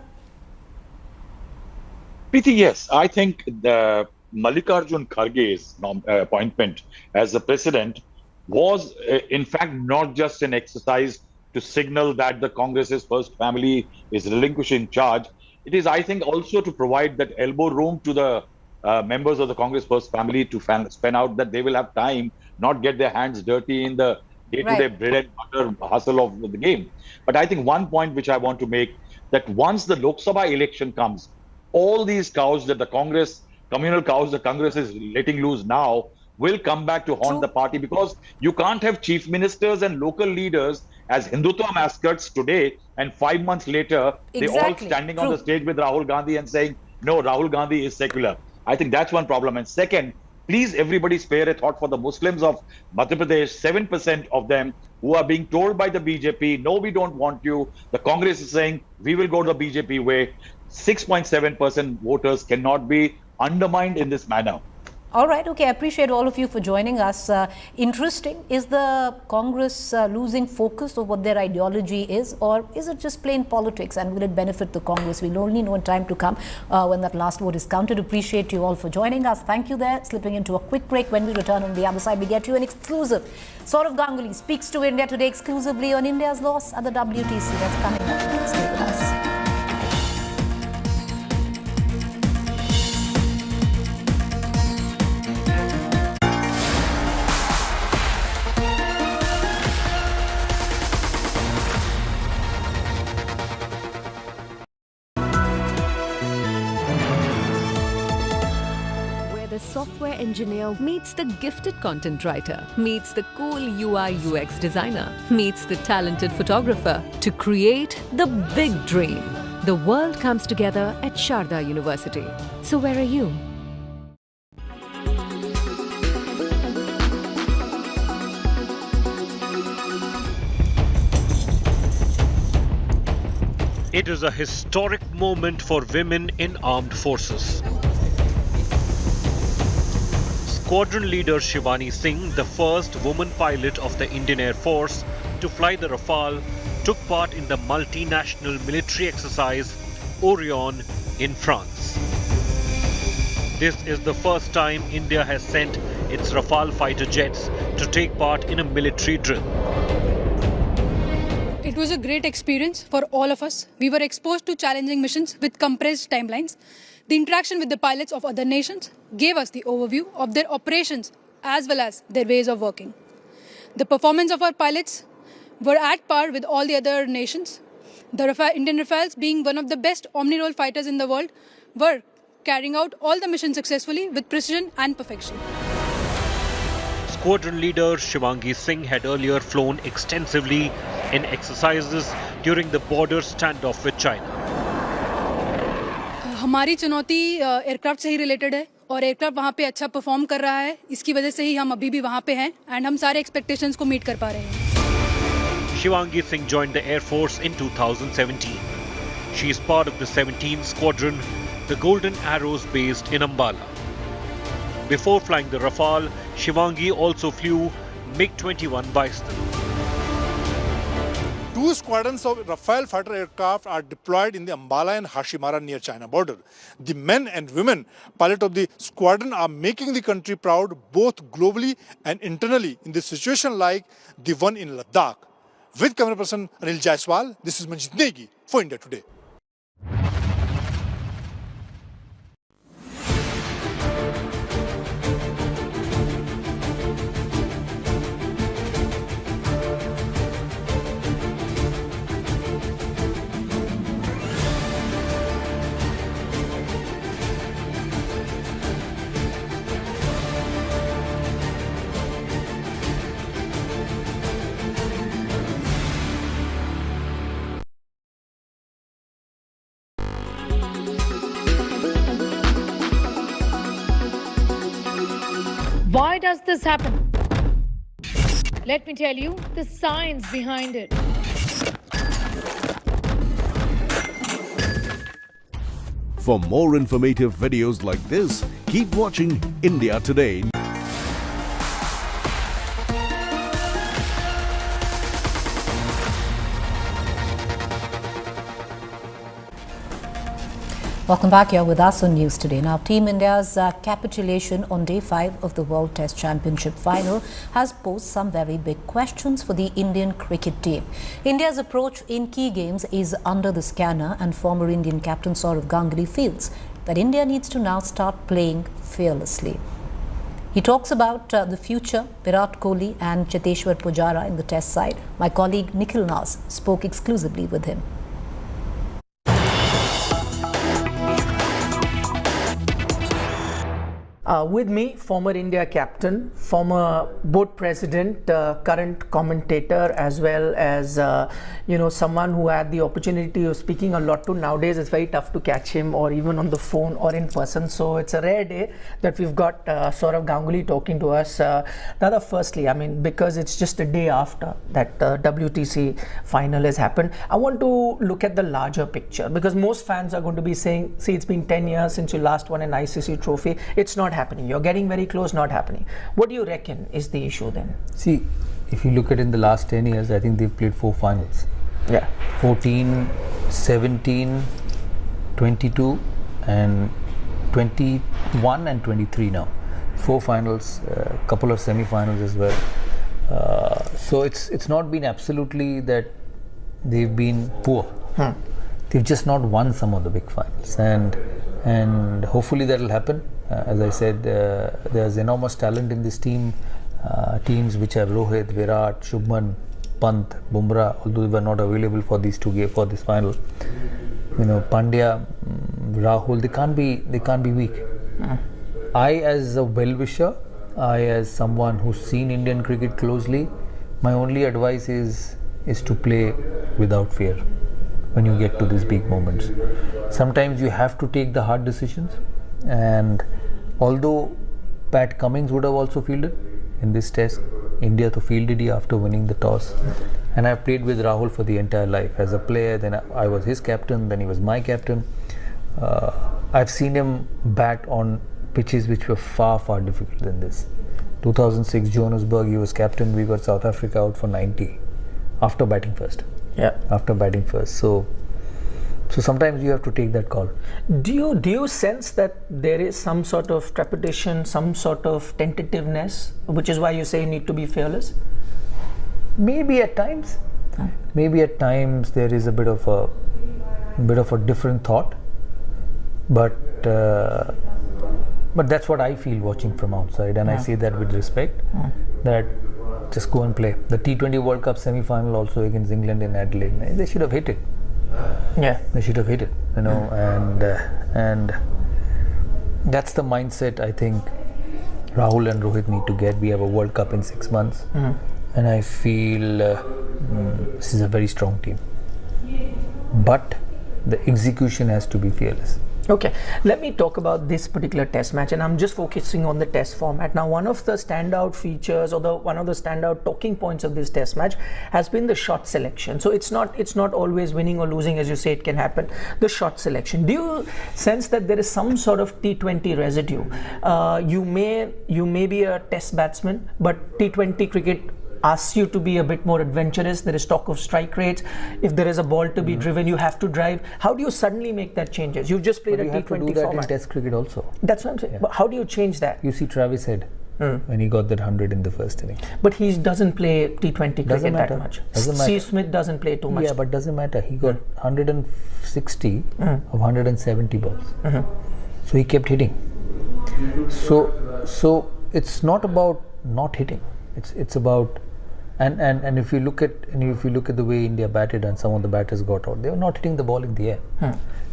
Preeti, yes. I think the Mallikarjun Kharge's appointment as the president was, in fact, not just an exercise to signal that the Congress's first family is relinquishing charge. It is, I think, also to provide that elbow room to the members of the Congress first family to spend out that they will have time, not get their hands dirty in the day-to-day bread and butter hustle of the game. But I think one point which I want to make, that once the Lok Sabha election comes, all these cows that the Congress, communal cows the Congress is letting loose now, will come back to haunt the party, because you can't have chief ministers and local leaders as Hindutva mascots today, and 5 months later, they all standing on the stage with Rahul Gandhi and saying, no, Rahul Gandhi is secular. I think that's one problem. And second, please everybody spare a thought for the Muslims of Madhya Pradesh, 7% of them who are being told by the BJP, no, we don't want you. The Congress is saying, we will go the BJP way. 6.7% voters cannot be undermined in this manner. All right, okay, I appreciate all of you for joining us. Interesting, is the Congress losing focus of what their ideology is, or is it just plain politics, and will it benefit the Congress? We'll only know in time to come when that last vote is counted. Appreciate you all for joining us. Thank you there. Slipping into a quick break. When we return on the other side, we get you an exclusive. Saurav Ganguly speaks to India today exclusively on India's loss at the WTC. That's coming up. Stay with us. The software engineer meets the gifted content writer, meets the cool UI UX designer, meets the talented photographer to create the big dream. The world comes together at Sharda University. So where are you? It is a historic moment for women in armed forces. Squadron leader Shivani Singh, the first woman pilot of the Indian Air Force to fly the Rafale, took part in the multinational military exercise Orion in France. This is the first time India has sent its Rafale fighter jets to take part in a military drill. It was a great experience for all of us. We were exposed to challenging missions with compressed timelines. The interaction with the pilots of other nations gave us the overview of their operations as well as their ways of working. The performance of our pilots were at par with all the other nations. The Indian Rafales, being one of the best omni-role fighters in the world, were carrying out all the missions successfully with precision and perfection. Squadron leader Shivangi Singh had earlier flown extensively in exercises during the border standoff with China. हमारी चुनौती aircraft से ही related है और aircraft वहाँ पे अच्छा perform कर रहा है. इसकी वजह से ही हम अभी भी वहाँ पे हैं एंड हम सारे एक्सपेक्टेशंस को मीट कर पा रहे हैं. Shivangi Singh joined the Air Force in 2017. She is part of the 17th Squadron, the Golden Arrows based in Ambala. Before flying the Rafale, Shivangi also flew MiG-21 Bison. 2 squadrons of Rafale fighter aircraft are deployed in the Ambala and Hashimara near China border. The men and women pilots of the squadron are making the country proud both globally and internally in the situation like the one in Ladakh. With camera person Anil Jaiswal, this is Manjit Negi for India Today. Why does this happen? Let me tell you the science behind it. For more informative videos like this, keep watching India Today. Welcome back. You're with us on News Today. Now, Team India's capitulation on Day 5 of the World Test Championship final has posed some very big questions for the Indian cricket team. India's approach in key games is under the scanner, and former Indian captain Sourav Ganguly feels that India needs to now start playing fearlessly. He talks about the future, Virat Kohli and Cheteshwar Pujara in the Test side. My colleague Nikhil Nas spoke exclusively with him. With me, former India captain, former board president, current commentator, as well as someone who had the opportunity of speaking a lot to. Nowadays, it's very tough to catch him, or even on the phone or in person. So it's a rare day that we've got Sourav Ganguly talking to us. Dada, firstly, I mean, because it's just a day after that WTC final has happened, I want to look at the larger picture, because most fans are going to be saying, see, it's been 10 years since you last won an ICC trophy. It's not happening. You're getting very close, not happening. What do you reckon is the issue then? See, if you look at in the last 10 years, I think they've played 4 finals. Yeah. 14, 17, 22 and 21 and 23 now. 4 finals, a couple of semi-finals as well. So it's not been absolutely that they've been poor. They've just not won some of the big finals, and hopefully that will happen. As I said, there's enormous talent in this team. Teams which have Rohit, Virat, Shubman, Pant, Bumrah, although they were not available for these 2 games for this final. Pandya, Rahul, they can't be weak. I, as a well-wisher, I, as someone who's seen Indian cricket closely, my only advice is to play without fear when you get to these big moments. Sometimes you have to take the hard decisions, and although Pat Cummins would have also fielded in this test, India to fielded he after winning the toss. And I've played with Rahul for the entire life as a player. Then I was his captain, then he was my captain. I've seen him bat on pitches which were far difficult than this. 2006 Johannesburg, he was captain. We got South Africa out for 90 after batting first. So sometimes you have to take that call. Do you sense that there is some sort of trepidation, some sort of tentativeness, which is why you say you need to be fearless? Maybe at times. Maybe at times there is a bit of a different thought, but that's what I feel watching from outside, and I say that with respect. That just go and play. The T20 World Cup semi-final also against England in Adelaide, they should have hit it. Yeah, they should have hit it, and that's the mindset I think Rahul and Rohit need to get. We have a World Cup in 6 months, and I feel this is a very strong team, but the execution has to be fearless. Okay, let me talk about this particular test match, and I'm just focusing on the test format. Now, one of the standout features or one of the standout talking points of this test match has been the shot selection. So it's not always winning or losing, as you say, it can happen. The shot selection. Do you sense that there is some sort of T20 residue? You may be a test batsman, but T20 cricket asks you to be a bit more adventurous. There is talk of strike rates. If there is a ball to be driven, you have to drive. How do you suddenly make that changes? You've just played a T20 format. You have to do that in Test cricket also. That's what I'm saying. Yeah. But how do you change that? You see Travis Head when he got that 100 in the first inning. But he doesn't play T20 cricket that much. Steve Smith doesn't play too much. Yeah, but doesn't matter. He got 160 of 170 balls. So he kept hitting. So it's not about not hitting. It's about and if you look at the way India batted and some of the batters got out, they were not hitting the ball in the air.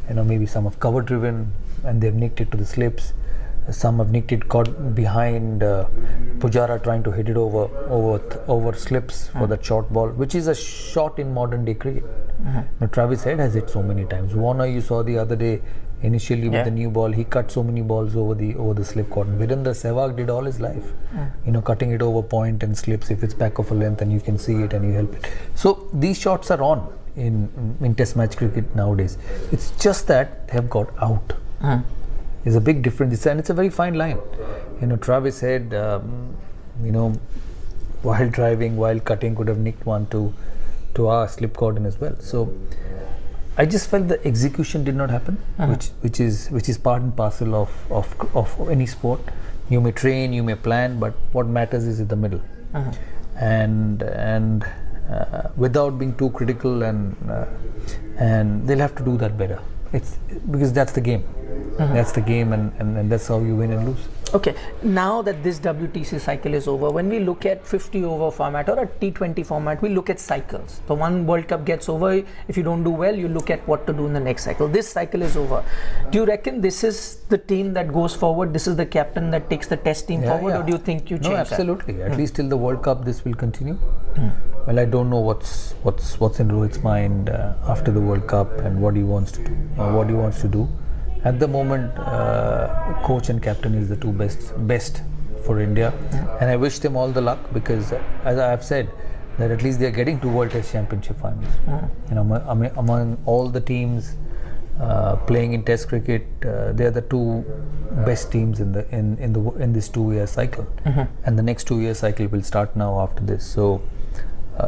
Maybe some have cover driven and they've nicked it to the slips. Some have nicked it caught behind Pujara trying to hit it over slips for that short ball, which is a shot in modern day cricket. Now Travis Head has hit so many times. Warner, you saw the other day, initially with the new ball, he cut so many balls over the slip cotton. Virendra Sehwag did all his life, cutting it over point and slips if it's back of a length and you can see it and you help it. So these shots are on in Test match cricket nowadays. It's just that they have got out. There's a big difference, and it's a very fine line. Travis Head, while driving, while cutting, could have nicked one to our slip cordon as well. So I just felt the execution did not happen, which is part and parcel of any sport. You may train, you may plan, but what matters is in the middle. And without being too critical, and they'll have to do that better. It's because that's the game. That's the game, and that's how you win and lose. Okay, now that this WTC cycle is over, when we look at 50 over format or a T20 format, we look at cycles. The one World Cup gets over, if you don't do well, you look at what to do in the next cycle. This cycle is over. Do you reckon this is the team that goes forward? This is the captain that takes the test team forward, or do you think you change that? No, absolutely. At least till the World Cup, this will continue. Well, I don't know what's in Rohit's mind after the World Cup and what he wants to do. At the moment, coach and captain is the two best for India, and I wish them all the luck, because, as I have said, that at least they are getting to World Test Championship finals. Among all the teams playing in Test cricket, they are the two best teams in this 2-year cycle, and the next 2-year cycle will start now after this. So,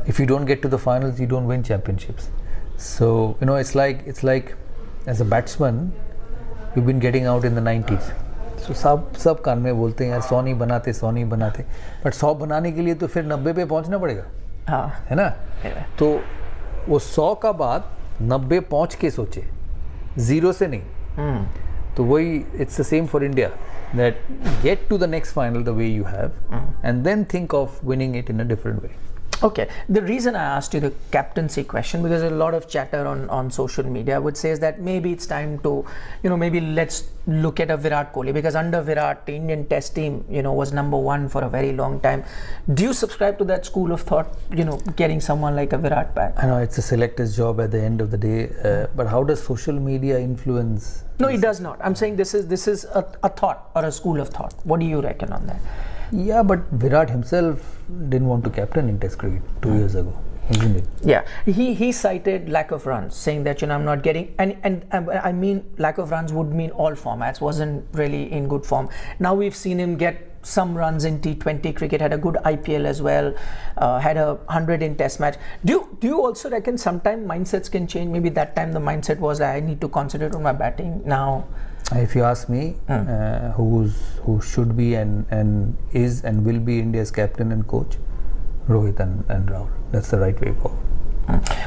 if you don't get to the finals, you don't win championships. So it's like as a batsman, you've been getting out in the 90s. So सब कान में बोलते हैं यार 100 नहीं बनाते, but 100 बनाने के लिए तो फिर 90 पे पहुंचना पड़ेगा, है ना? तो वो 100 का बाद 90 पहुंच के सोचे, 0 से नहीं. तो वही, it's the same for India, that get to the next final the way you have, and then think of winning it in a different way. Okay, the reason I asked you the captaincy question, because there's a lot of chatter on social media which says that maybe it's time to, maybe let's look at a Virat Kohli, because under Virat, the Indian test team, was number one for a very long time. Do you subscribe to that school of thought, getting someone like a Virat back? I know it's a selector's job at the end of the day, but how does social media influence? No, it does not. I'm saying this is a thought or a school of thought. What do you reckon on that? Yeah, but Virat himself didn't want to captain in Test cricket 2 years ago, isn't it? Yeah, he cited lack of runs, saying that I'm not getting, and I mean lack of runs would mean all formats, wasn't really in good form. Now we've seen him get some runs in T20 cricket, had a good IPL as well, had 100 in Test match. Do you also reckon sometimes mindsets can change? Maybe that time the mindset was I need to concentrate on my batting. Now, if you ask me, who should be and is and will be India's captain and coach, Rohit and Rahul. That's the right way forward.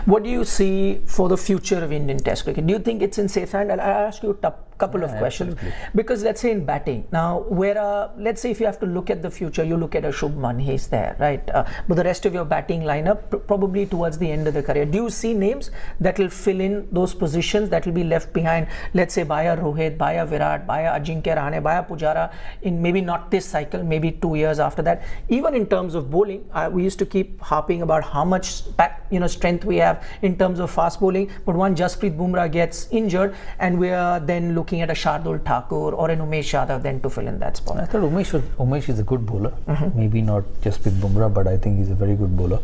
What do you see for the future of Indian Test cricket? Do you think it's in safe hand? I'll ask you a couple of questions. Absolutely. Because let's say in batting, now let's say if you have to look at the future, you look at a Shubman, he's there, right? But the rest of your batting lineup, probably towards the end of the career, do you see names that will fill in those positions that will be left behind, let's say by a Rohit, by a Virat, by a Ajinkya Rahane, by a Pujara, in maybe not this cycle, maybe 2 years after that? Even in terms of bowling, we used to keep harping about how much strength we have in terms of fast bowling, but once Jasprit Bumrah gets injured and we are then looking looking at a Shardul Thakur or an Umesh Yadav then to fill in that spot? I thought Umesh is a good bowler. Maybe not just with Bumrah, but I think he's a very good bowler.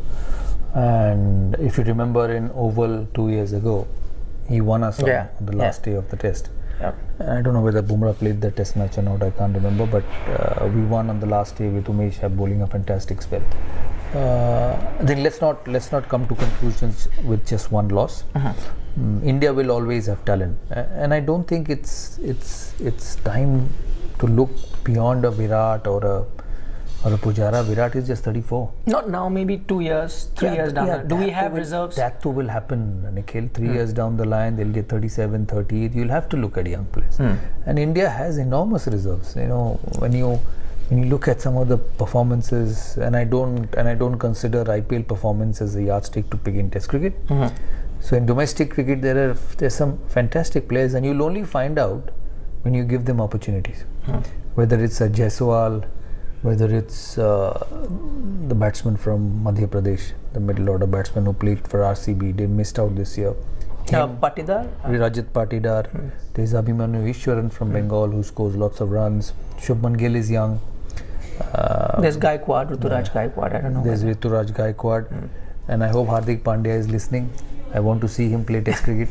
And if you remember in Oval 2 years ago, he won us on the last day of the test. I don't know whether Bumrah played the test match or not, I can't remember, but we won on the last day with Umesh bowling a fantastic spell. Then let's not come to conclusions with just one loss. India will always have talent, and I don't think it's time to look beyond a Virat or a Pujara. Virat is just 34. Not now, maybe 2 years, 3 years down the line. Do we have reserves? That too will happen, Nikhil. 3 years down the line, they'll get 37, 38. You'll have to look at young players. And India has enormous reserves. You know, when you look at some of the performances, and I don't consider IPL performance as a yardstick to pick in Test cricket. So in domestic cricket, there's some fantastic players, and you'll only find out when you give them opportunities. Whether it's a Jaiswal, whether it's the batsman from Madhya Pradesh, the middle order batsman who played for RCB, they missed out this year. Patidar? Rajat Patidar. There's Abhimanyu Ishwaran from Bengal who scores lots of runs. Shubman Gill is young. There's Gaikwad, Ruturaj Gaikwad, I don't know. There's Ruturaj Gaikwad. And I hope Hardik Pandya is listening. I want to see him play Test cricket,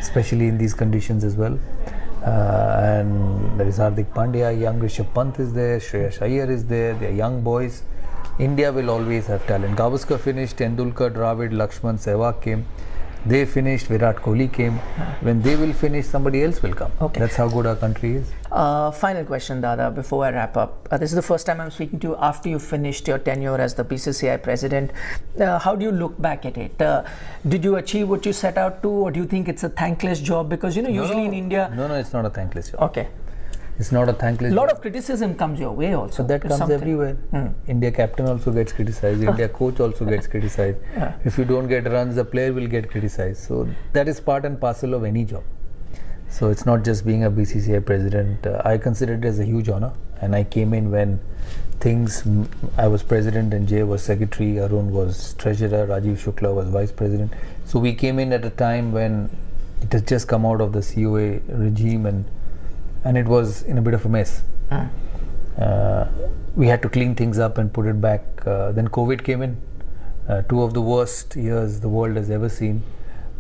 especially in these conditions as well. And there is Hardik Pandya, young Rishabh Pant is there, Shreyas Iyer is there, they are young boys. India will always have talent. Gavaskar finished, Tendulkar, Dravid, Lakshman, Sehwag came. They finished, Virat Kohli came. When they will finish, somebody else will come. That's how good our country is. Final question, Dada, before I wrap up. This is the first time I'm speaking to you after you finished your tenure as the BCCI president. How do you look back at it? Did you achieve what you set out to, or do you think it's a thankless job? Because, usually in India... No, it's not a thankless job. Okay. It's not a thankless job. A lot of criticism comes your way also. So that comes everywhere. India captain also gets criticized. India coach also gets criticized. If you don't get runs, the player will get criticized. So that is part and parcel of any job. So it's not just being a BCCI president. I consider it as a huge honor. And I came in when I was president and Jay was secretary, Arun was treasurer, Rajiv Shukla was vice president. So we came in at a time when it has just come out of the COA regime and it was in a bit of a mess. We had to clean things up and put it back. Then COVID came in, 2 of the worst years the world has ever seen.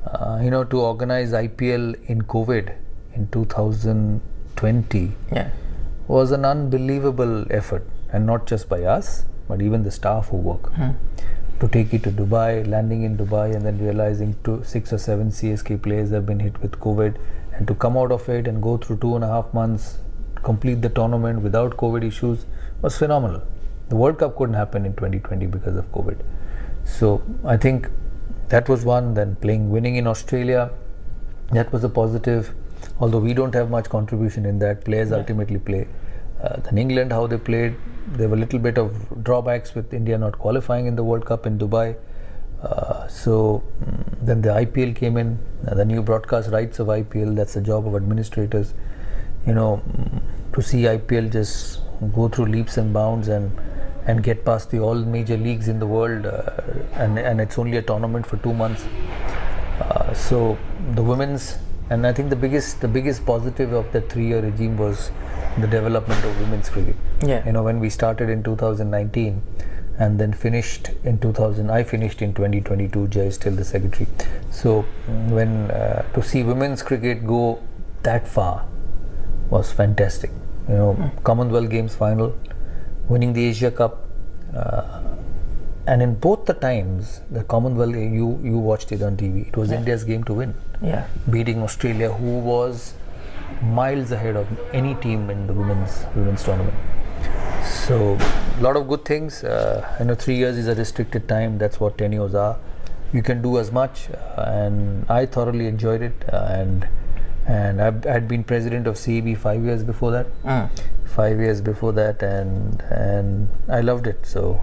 To organize IPL in COVID in 2020 was an unbelievable effort, and not just by us, but even the staff who work. To take it to Dubai, landing in Dubai, and then realizing 6 or 7 CSK players have been hit with COVID, and to come out of it and go through 2.5 months, complete the tournament without COVID issues was phenomenal. The World Cup couldn't happen in 2020 because of COVID. So I think that was one. Then winning in Australia, that was a positive. Although we don't have much contribution in that, players ultimately play. Then England, how they played, there were a little bit of drawbacks with India not qualifying in the World Cup in Dubai. So then the IPL came in, the new broadcast rights of IPL, that's the job of administrators. To see IPL just go through leaps and bounds and get past the all major leagues in the world, and it's only a tournament for 2 months. So the women's, and I think the biggest positive of that 3-year regime was the development of women's cricket. When we started in 2019 and then finished in 2000, I finished in 2022, Jay is still the secretary. So when to see women's cricket go that far was fantastic. Commonwealth Games final, winning the Asia Cup, and in both the times, the Commonwealth, you watched it on TV, it was India's game to win. Beating Australia, who was miles ahead of any team in the women's tournament. So a lot of good things. 3 years is a restricted time. That's what tenures are. You can do as much, and I thoroughly enjoyed it. And I'd been president of CEB 5 years before that. 5 years before that, and I loved it. So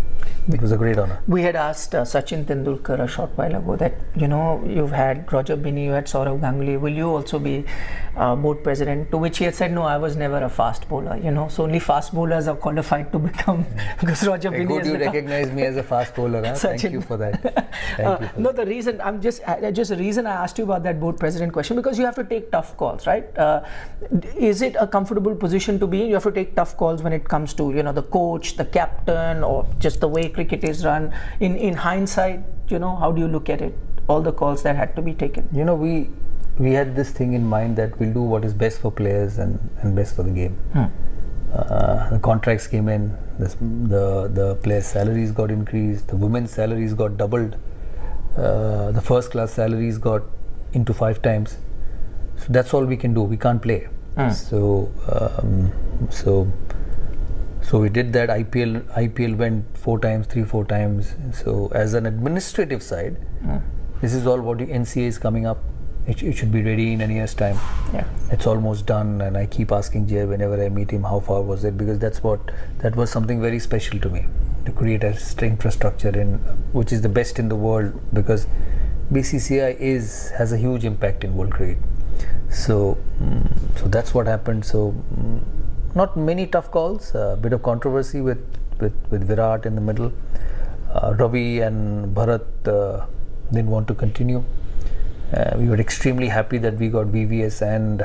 It was a great honor. We had asked Sachin Tendulkar a short while ago that, you've had Roger Binny, you had Sourav Ganguly, will you also be board president? To which he had said, no, I was never a fast bowler, so only fast bowlers are qualified to become, because Roger Binny has you become... recognize me as a fast bowler, huh? Thank you for that. No, the reason, the reason I asked you about that board president question, because you have to take tough calls, right? Is it a comfortable position to be in? You have to take tough calls when it comes to, the coach, the captain, or just the way cricket is run. In hindsight, how do you look at it? All the calls that had to be taken. We had this thing in mind that we'll do what is best for players and best for the game. The contracts came in, the players' salaries got increased, the women's salaries got doubled, the first class salaries got into 5 times. So that's all we can do. We can't play. So we did that. IPL went 4 times, 3-4 times. So as an administrative side, this is all what NCA is coming up. It should be ready in a year's time. Yeah, it's almost done, and I keep asking Jay whenever I meet him, how far was it? Because that was something very special to me, to create a infrastructure which is the best in the world, because BCCI has a huge impact in world cricket. So that's what happened. So not many tough calls, a bit of controversy with Virat in the middle. Ravi and Bharat didn't want to continue. We were extremely happy that we got VVS and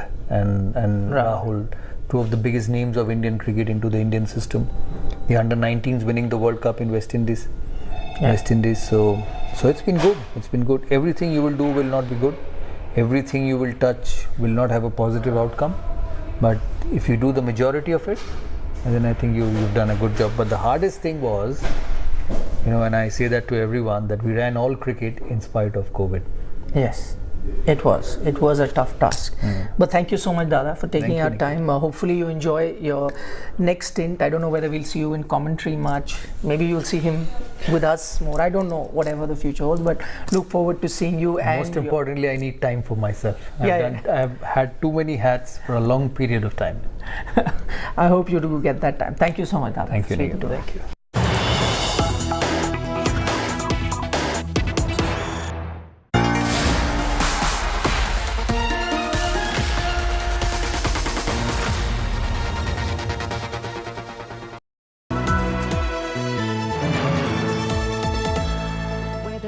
Rahul, 2 of the biggest names of Indian cricket, into the Indian system. The under-19s winning the World Cup in West Indies. So it's been good. It's been good. Everything you will do will not be good. Everything you will touch will not have a positive outcome. But if you do the majority of it, then I think you've done a good job. But the hardest thing was, and I say that to everyone, that we ran all cricket in spite of COVID. Yes, it was a tough task. But thank you so much, Dada, for taking our time. Hopefully you enjoy your next stint. I don't know whether we'll see you in commentary much. Maybe you'll see him with us more. I don't know, whatever the future holds, but look forward to seeing you. Most importantly, I need time for myself. I've had too many hats for a long period of time. I hope you do get that time. Thank you so much, Dada. Thank you. Thank you.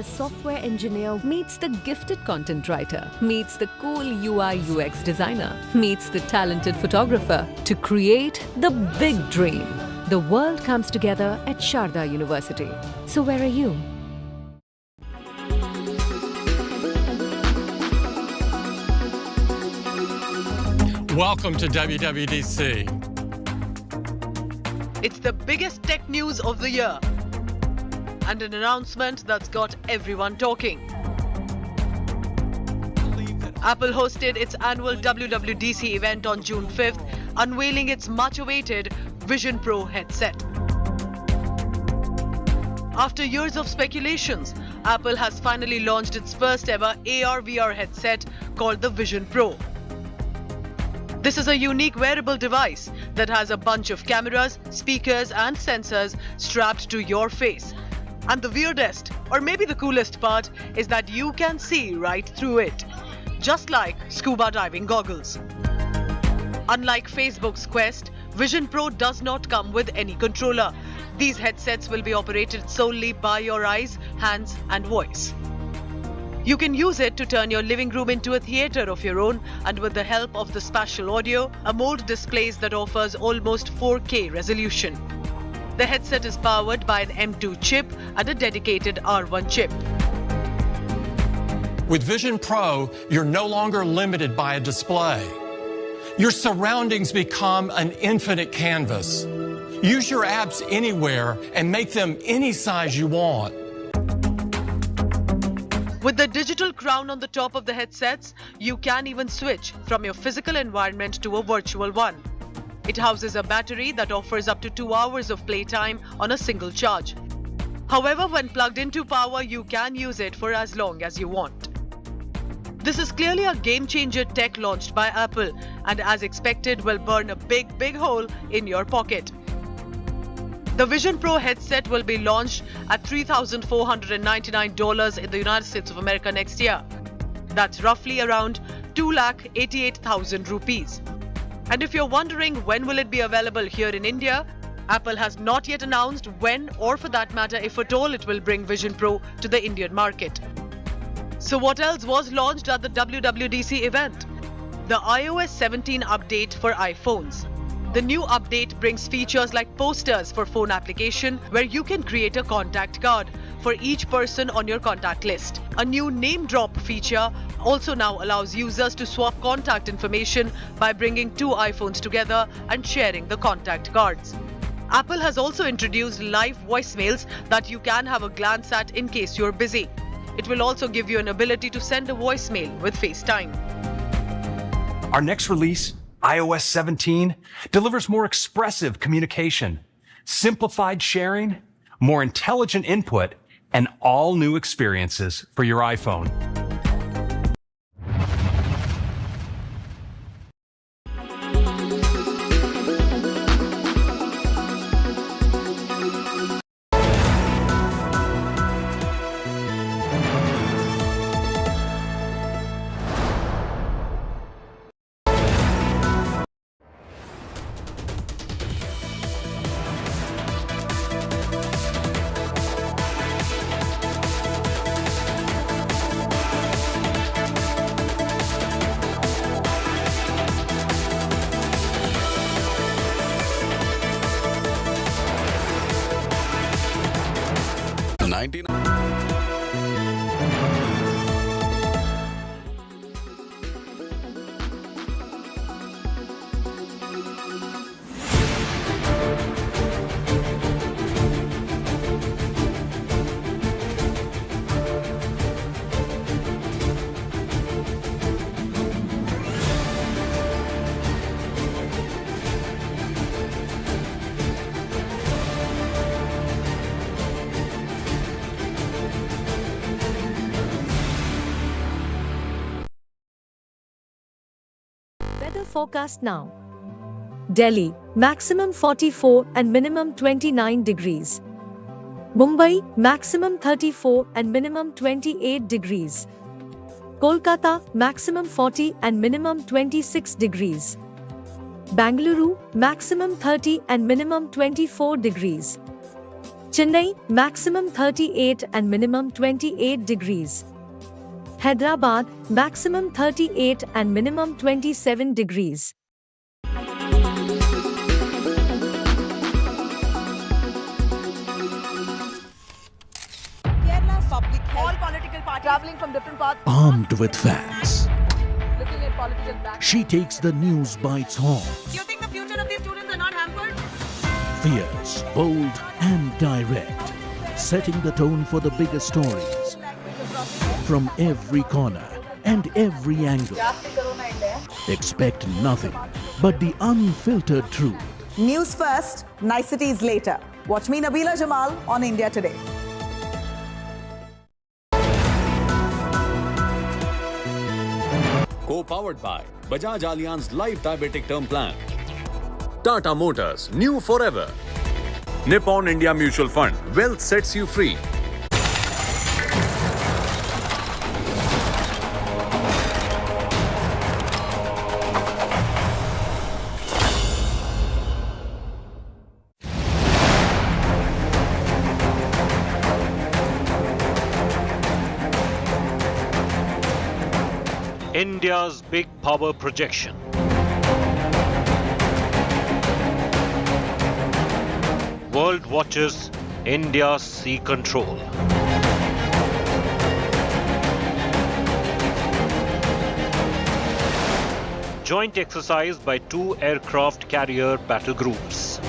Software engineer meets the gifted content writer, meets the cool UI UX designer, meets the talented photographer to create the big dream. The world comes together at Sharda University. So where are you? Welcome to WWDC. It's the biggest tech news of the year, and an announcement that's got everyone talking. Apple hosted its annual WWDC event on June 5th, unveiling its much-awaited Vision Pro headset. After years of speculations, Apple has finally launched its first ever AR/VR headset called the Vision Pro. This is a unique wearable device that has a bunch of cameras, speakers and sensors strapped to your face. And the weirdest, or maybe the coolest part, is that you can see right through it, just like scuba diving goggles. Unlike Facebook's Quest, Vision Pro does not come with any controller. These headsets will be operated solely by your eyes, hands, and voice. You can use it to turn your living room into a theater of your own, and with the help of the spatial audio, a mode displays that offers almost 4K resolution. The headset is powered by an M2 chip and a dedicated R1 chip. With Vision Pro, you're no longer limited by a display. Your surroundings become an infinite canvas. Use your apps anywhere and make them any size you want. With the digital crown on the top of the headsets, you can even switch from your physical environment to a virtual one. It houses a battery that offers up to 2 hours of playtime on a single charge. However, when plugged into power, you can use it for as long as you want. This is clearly a game-changer tech launched by Apple, and as expected will burn a big hole in your pocket. The Vision Pro headset will be launched at $3,499 in the United States of America next year. That's roughly around 2,88,000 rupees. And if you're wondering when will it be available here in India, Apple has not yet announced when, or for that matter, if at all, it will bring Vision Pro to the Indian market. So what else was launched at the WWDC event? The iOS 17 update for iPhones. The new update brings features like posters for phone application, where you can create a contact card for each person on your contact list. A new name drop feature also now allows users to swap contact information by bringing two iPhones together and sharing the contact cards. Apple has also introduced live voicemails that you can have a glance at in case you're busy. It will also give you an ability to send a voicemail with FaceTime. Our next release, iOS 17, delivers more expressive communication, simplified sharing, more intelligent input, and all new experiences for your iPhone. Weather forecast now. Delhi, maximum 44 and minimum 29 degrees. Mumbai, maximum 34 and minimum 28 degrees. Kolkata, maximum 40 and minimum 26 degrees. Bangalore, maximum 30 and minimum 24 degrees. Chennai, maximum 38 and minimum 28 degrees. Hyderabad, maximum 38 and minimum 27 degrees. Kerala's public health. All political parties traveling from different parts. Armed with facts, Looking at political back. she takes the news by its horns. Do you think the future of these students are not hampered? Fierce, bold, and direct, setting the tone for the biggest stories from every corner and every angle. Expect nothing but the unfiltered truth. News first, niceties later. Watch me, Nabila Jamal, on India Today. Co-powered by Bajaj Allianz Life Diabetic Term Plan. Tata Motors, new forever. Nippon India Mutual Fund, wealth sets you free. India's big power projection. World watches India's sea control. Joint exercise by two aircraft carrier battle groups.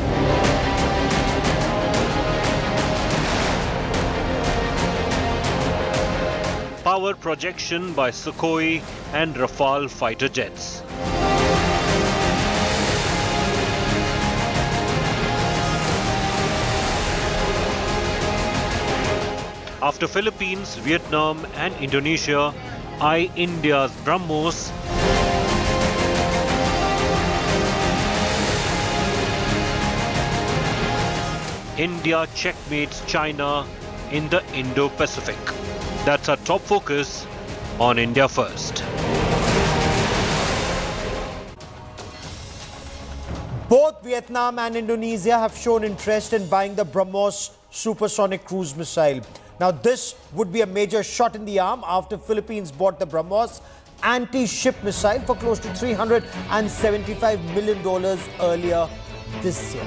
Power projection by Sukhoi and Rafale fighter jets. After Philippines, Vietnam and Indonesia, eye India's Brahmos. India checkmates China in the Indo-Pacific. That's our top focus on India First. Both Vietnam and Indonesia have shown interest in buying the Brahmos supersonic cruise missile. Now, this would be a major shot in the arm after Philippines bought the Brahmos anti-ship missile for close to $375 million earlier this year.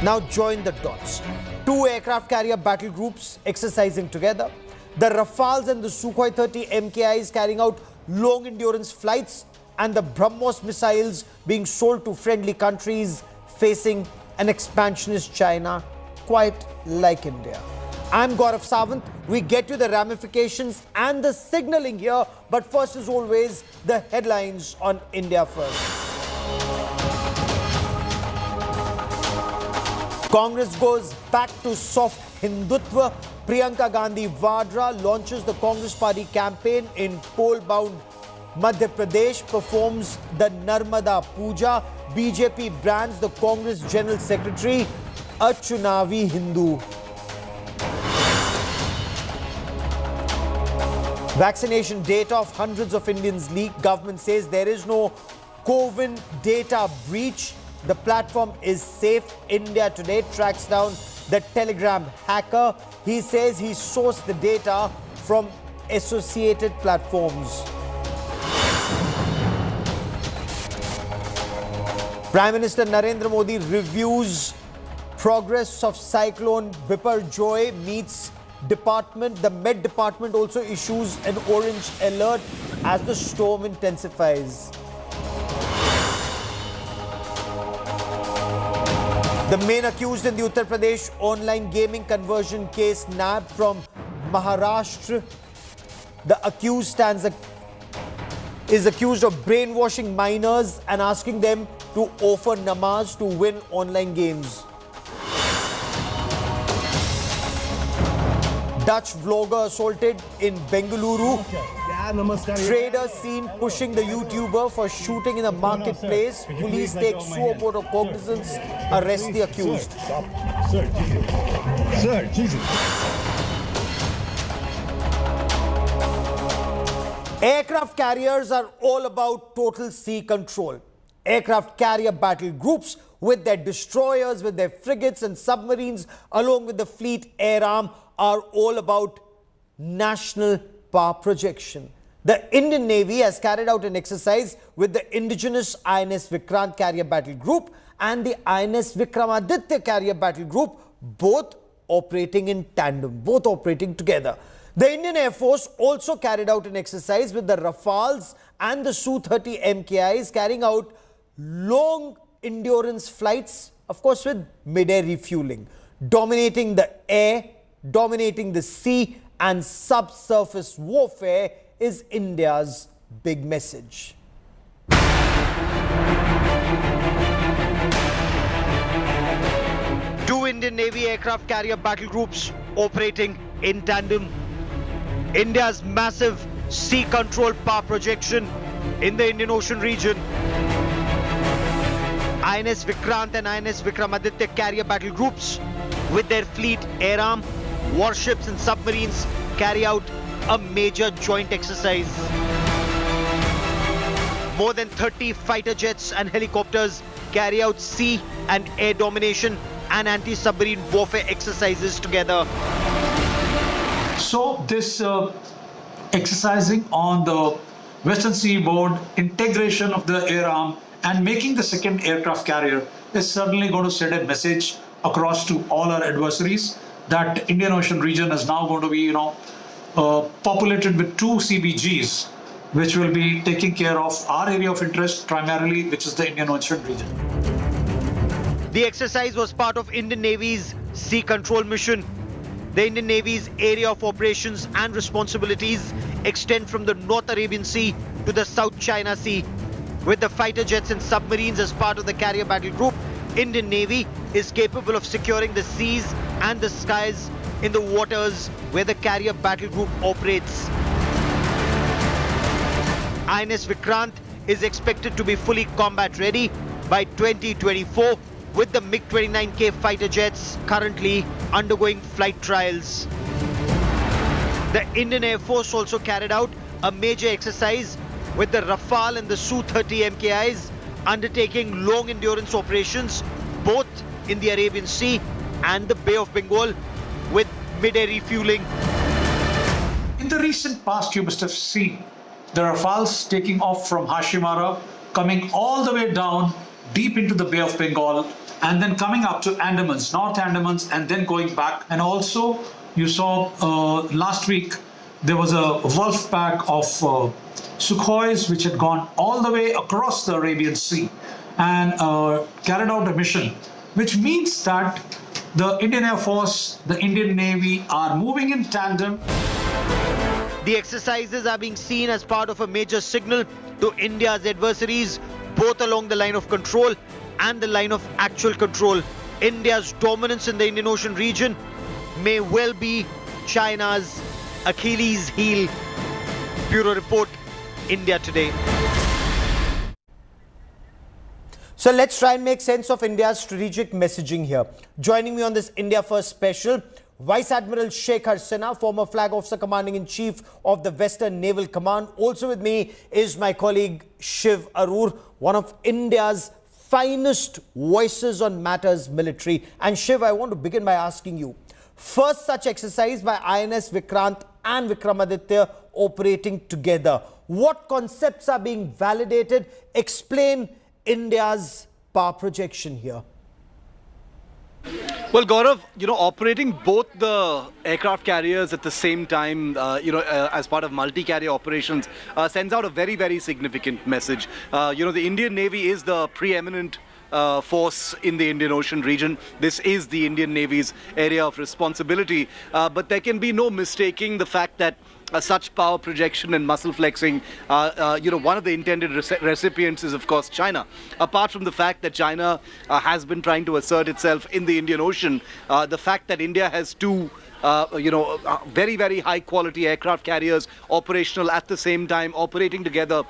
Now join the dots. Two aircraft carrier battle groups exercising together. The Rafales and the Sukhoi 30 MKIs carrying out long endurance flights, and the Brahmos missiles being sold to friendly countries facing an expansionist China, quite like India. I'm Gaurav Sawant. We get to the ramifications and the signaling here, but first, as always, the headlines on India First. Congress goes back to soft Hindutva. Priyanka Gandhi Vadra launches the Congress Party campaign in poll-bound Madhya Pradesh, performs the Narmada Pooja. BJP brands the Congress General Secretary a Chunavi Hindu. Vaccination data of hundreds of Indians leaked. Government says there is no COVID data breach. The platform is safe. India Today tracks down the Telegram hacker. He says he sourced the data from associated platforms. Prime Minister Narendra Modi reviews progress of cyclone Biparjoy, meets department. The Met Department also issues an orange alert as the storm intensifies. The main accused in the Uttar Pradesh online gaming conversion case nabbed from Maharashtra. The accused is accused of brainwashing minors and asking them to offer namaz to win online games. Dutch vlogger assaulted in Bengaluru. Trader seen pushing the YouTuber for shooting in a marketplace. Police take suo motu cognizance, arrest the accused. Sir, Jesus. Aircraft carriers are all about total sea control. Aircraft carrier battle groups with their destroyers, with their frigates and submarines, along with the fleet air arm, are all about national power projection. The Indian Navy has carried out an exercise with the indigenous INS Vikrant carrier battle group and the INS Vikramaditya carrier battle group, both operating in tandem, both operating together. The Indian Air Force also carried out an exercise with the Rafales and the Su-30 MKIs, carrying out long endurance flights, of course with mid-air refueling, dominating the air, dominating the sea, and subsurface warfare is India's big message. Two Indian Navy aircraft carrier battle groups operating in tandem. India's massive sea control power projection in the Indian Ocean region. INS Vikrant and INS Vikramaditya carrier battle groups with their fleet air arm, warships and submarines carry out a major joint exercise. More than 30 fighter jets and helicopters carry out sea and air domination and anti-submarine warfare exercises together. So this exercising on the Western Seaboard, integration of the air arm and making the second aircraft carrier is certainly going to send a message across to all our adversaries that Indian Ocean region is now going to be, populated with two CBGs, which will be taking care of our area of interest primarily, which is the Indian Ocean region. The exercise was part of Indian Navy's sea control mission. The Indian Navy's area of operations and responsibilities extend from the North Arabian Sea to the South China Sea. With the fighter jets and submarines as part of the carrier battle group, Indian Navy is capable of securing the seas and the skies in the waters where the carrier battle group operates. INS Vikrant is expected to be fully combat ready by 2024. with the MiG-29K fighter jets currently undergoing flight trials. The Indian Air Force also carried out a major exercise with the Rafale and the Su-30 MKIs undertaking long endurance operations both in the Arabian Sea and the Bay of Bengal with mid-air refueling. In the recent past, you must have seen the Rafales taking off from Hashimara, coming all the way down deep into the Bay of Bengal, and then coming up to Andamans, North Andamans, and then going back. And also, you saw last week, there was a Wolf pack of Sukhois, which had gone all the way across the Arabian Sea and carried out a mission, which means that the Indian Air Force, the Indian Navy are moving in tandem. The exercises are being seen as part of a major signal to India's adversaries, both along the line of control and the line of actual control. India's dominance in the Indian Ocean region may well be China's Achilles heel. Bureau Report, India Today. So let's try and make sense of India's strategic messaging here. Joining me on this India First special, Vice Admiral Shekhar Sinha, former Flag Officer Commanding-in-Chief of the Western Naval Command. Also with me is my colleague Shiv Arur, one of India's finest voices on matters military. And Shiv, I want to begin by asking you, first such exercise by INS Vikrant and Vikramaditya operating together. What concepts are being validated? Explain India's power projection here. Well, Gaurav, operating both the aircraft carriers at the same time, as part of multi-carrier operations, sends out a very, very significant message. The Indian Navy is the preeminent force in the Indian Ocean region. This is the Indian Navy's area of responsibility. But there can be no mistaking the fact that such power projection and muscle flexing, one of the intended recipients is, of course, China. Apart from the fact that China has been trying to assert itself in the Indian Ocean, the fact that India has two very, very high quality aircraft carriers operational at the same time, operating together,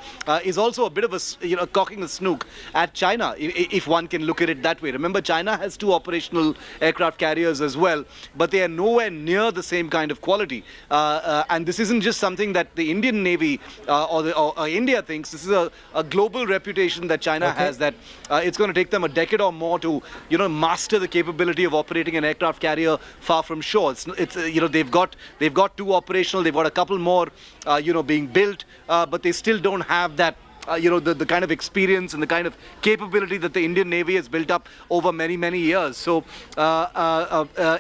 is also a bit of a cocking a snook at China, if one can look at it that way. Remember, China has two operational aircraft carriers as well, but they are nowhere near the same kind of quality. And this isn't just something that the Indian Navy or India thinks. This is a global reputation that China has, that it's going to take them a decade or more to, master the capability of operating an aircraft carrier far from shore. They've got two operational, they've got a couple more being built, but they still don't have that the kind of experience and the kind of capability that the Indian Navy has built up over many, many years. So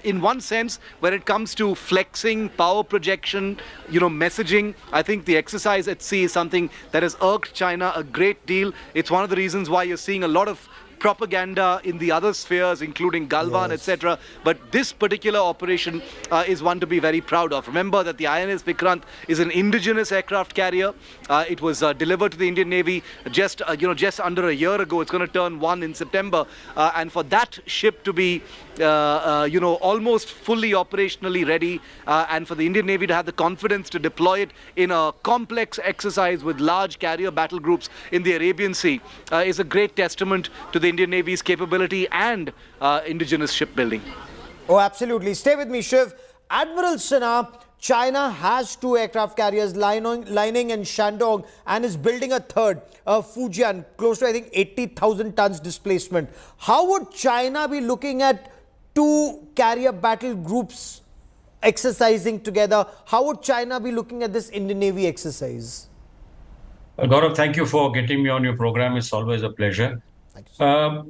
in one sense, when it comes to flexing, power projection, messaging, I think the exercise at sea is something that has irked China a great deal. It's one of the reasons why you're seeing a lot of propaganda in the other spheres, including Galwan, etc. But this particular operation is one to be very proud of. Remember that the INS Vikrant is an indigenous aircraft carrier. It was delivered to the Indian Navy just under a year ago. It's going to turn 1 in September, and for that ship to be almost fully operationally ready, and for the Indian Navy to have the confidence to deploy it in a complex exercise with large carrier battle groups in the Arabian Sea is a great testament to the Indian Navy's capability and indigenous shipbuilding. Oh, absolutely. Stay with me, Shiv. Admiral Sinha, China has two aircraft carriers, Lining and Shandong, and is building a third, Fujian, close to, I think, 80,000 tons displacement. How would China be looking at two carrier battle groups exercising together? How would China be looking at this Indian Navy exercise? Gaurav, thank you for getting me on your program. It's always a pleasure. What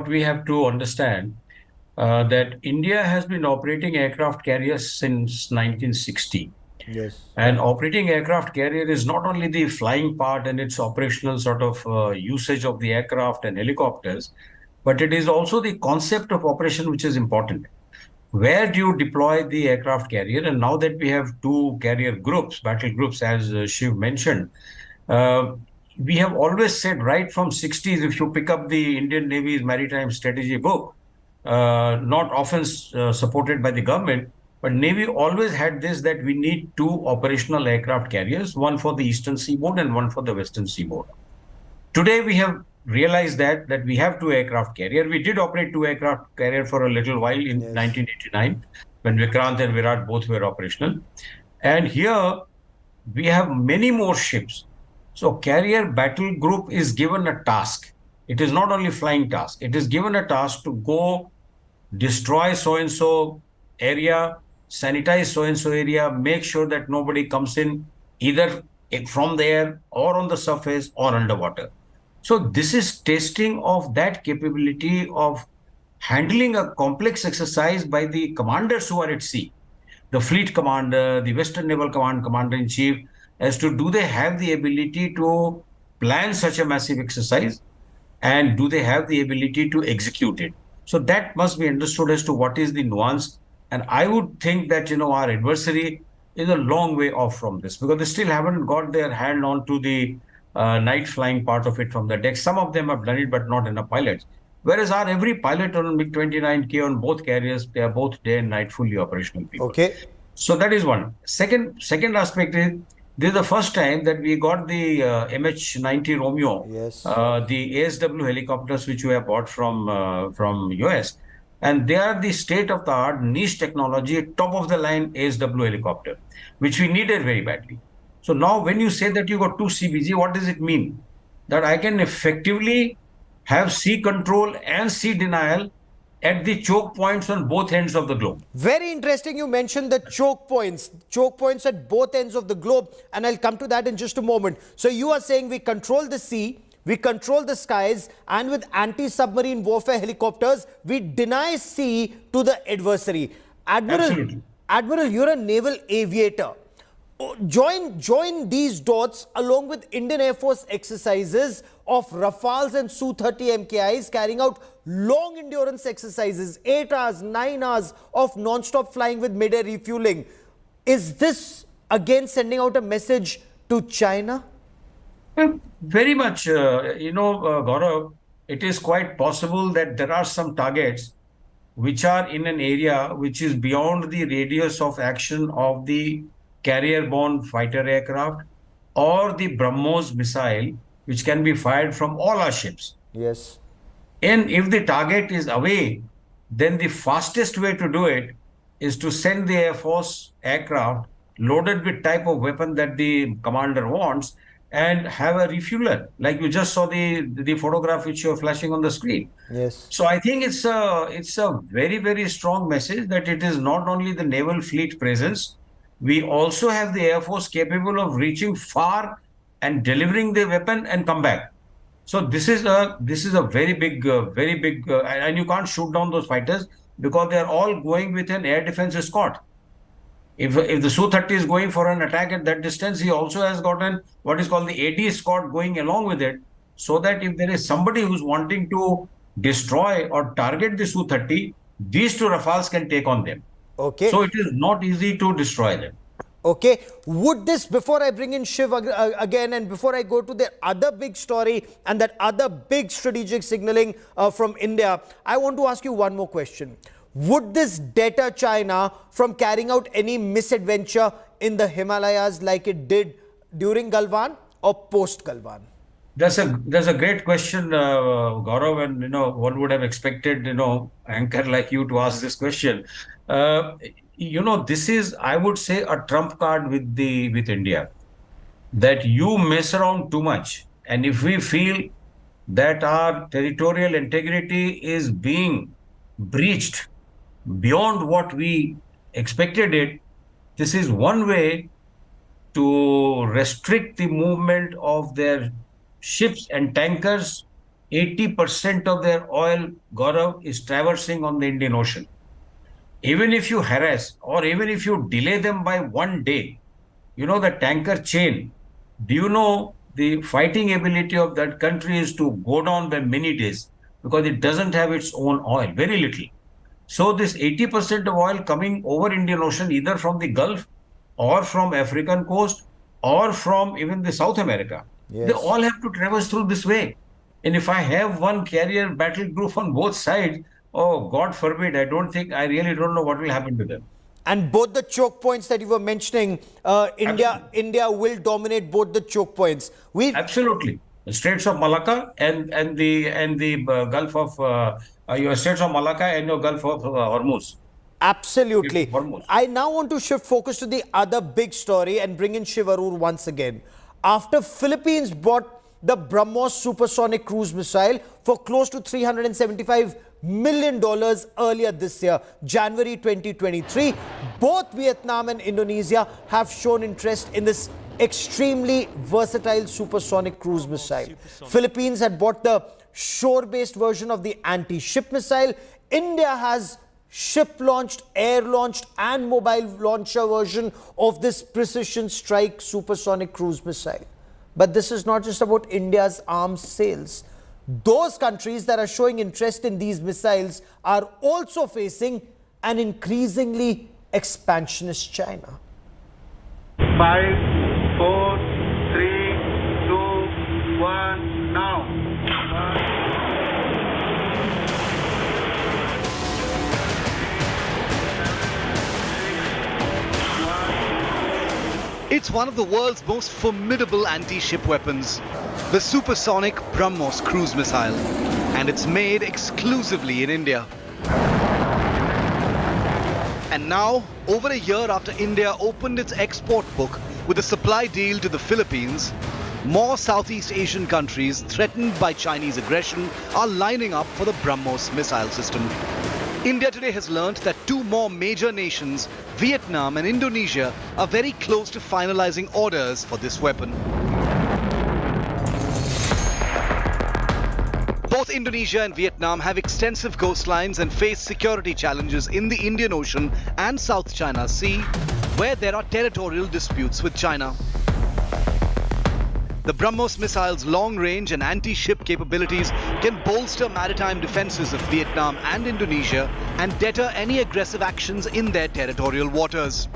we have to understand, that India has been operating aircraft carriers since 1960. Yes. And operating aircraft carrier is not only the flying part and its operational sort of usage of the aircraft and helicopters, but it is also the concept of operation which is important. Where do you deploy the aircraft carrier? And now that we have two carrier groups, battle groups, as Shiv mentioned, we have always said right from 60s, if you pick up the Indian Navy's maritime strategy book, not often supported by the government, but Navy always had this, that we need two operational aircraft carriers, one for the eastern seaboard and one for the western seaboard. Today we have realized that we have two aircraft carrier. We did operate two aircraft carrier for a little while in 1989 when Vikrant and Virat both were operational. And here we have many more ships. So carrier battle group is given a task. It is not only flying task. It is given a task to go destroy so-and-so area, sanitize so-and-so area, make sure that nobody comes in either from the air or on the surface or underwater. So this is testing of that capability of handling a complex exercise by the commanders who are at sea, the fleet commander, the Western Naval Command Commander-in-Chief, as to do they have the ability to plan such a massive exercise and do they have the ability to execute it. So that must be understood as to what is the nuance. And I would think that, our adversary is a long way off from this because they still haven't got their hand on to the night flying part of it from the deck. Some of them have done it, but not enough pilots. Whereas every pilot on MiG-29K on both carriers, they are both day and night fully operational people. Okay. So that is one. Second aspect is, this is the first time that we got the MH-90 Romeo, the ASW helicopters which we have bought from US, and they are the state-of-the-art niche technology, top-of-the-line ASW helicopter, which we needed very badly. So now, when you say that you got two CBG, what does it mean? That I can effectively have sea control and sea denial at the choke points on both ends of the globe. Very interesting you mentioned the choke points at both ends of the globe, and I'll come to that in just a moment. So you are saying we control the sea, we control the skies, and with anti-submarine warfare helicopters, we deny sea to the adversary. Admiral, you're a naval aviator. Join these dots along with Indian Air Force exercises of Rafales and Su-30 MKIs carrying out long endurance exercises, 8 hours, 9 hours of non-stop flying with mid-air refueling. Is this again sending out a message to China? Very much, Gaurav, it is quite possible that there are some targets which are in an area which is beyond the radius of action of the carrier-borne fighter aircraft or the Brahmos missile, which can be fired from all our ships. Yes. And if the target is away, then the fastest way to do it is to send the Air Force aircraft loaded with type of weapon that the commander wants and have a refueler, like you just saw the photograph which you're flashing on the screen. Yes. So I think it's a very, very strong message that it is not only the naval fleet presence, we also have the Air Force capable of reaching far and delivering the weapon and come back. So this is a very big, and you can't shoot down those fighters because they are all going with an air defense escort. If the Su-30 is going for an attack at that distance, he also has gotten what is called the AD escort going along with it, so that if there is somebody who's wanting to destroy or target the Su-30, these two Rafales can take on them. Okay. So it is not easy to destroy them. Okay. Would this, before I bring in Shiv again and before I go to the other big story and that other big strategic signaling from India, I want to ask you one more question. Would this deter China from carrying out any misadventure in the Himalayas like it did during Galwan or post Galwan? That's a great question, Gaurav, and one would have expected anchor like you to ask this question. This is, I would say, a trump card with India, that you mess around too much, and if we feel that our territorial integrity is being breached beyond what we expected it, this is one way to restrict the movement of their ships and tankers. 80% of their oil, Gaurav, is traversing on the Indian Ocean. Even if you harass or even if you delay them by one day, the tanker chain, do you know the fighting ability of that country is to go down by many days because it doesn't have its own oil, very little. So this 80% of oil coming over Indian Ocean, either from the Gulf or from African coast or from even the South America, they all have to traverse through this way. And if I have one carrier battle group on both sides, oh, God forbid, I really don't know what will happen to them. And both the choke points that you were mentioning, India will dominate both the choke points. Absolutely. The Straits of Malacca and the Gulf of your Straits of Malacca and your Gulf of Hormuz. Absolutely. I now want to shift focus to the other big story and bring in Shivarur once again. After Philippines bought the Brahmos supersonic cruise missile for close to $375 million earlier this year, January 2023, both Vietnam and Indonesia have shown interest in this extremely versatile supersonic cruise missile. Philippines had bought the shore-based version of the anti-ship missile. India has ship-launched, air-launched and mobile launcher version of this precision strike supersonic cruise missile. But this is not just about India's arms sales. Those countries that are showing interest in these missiles are also facing an increasingly expansionist China. 5, 4, 3, 2, 1, now. It's one of the world's most formidable anti-ship weapons, the supersonic Brahmos cruise missile, and it's made exclusively in India. And now, over a year after India opened its export book with a supply deal to the Philippines, more Southeast Asian countries threatened by Chinese aggression are lining up for the Brahmos missile system. India today has learnt that two more major nations, Vietnam and Indonesia, are very close to finalizing orders for this weapon. Both Indonesia and Vietnam have extensive coastlines and face security challenges in the Indian Ocean and South China Sea, where there are territorial disputes with China. The Brahmos missile's long-range and anti-ship capabilities can bolster maritime defenses of Vietnam and Indonesia and deter any aggressive actions in their territorial waters.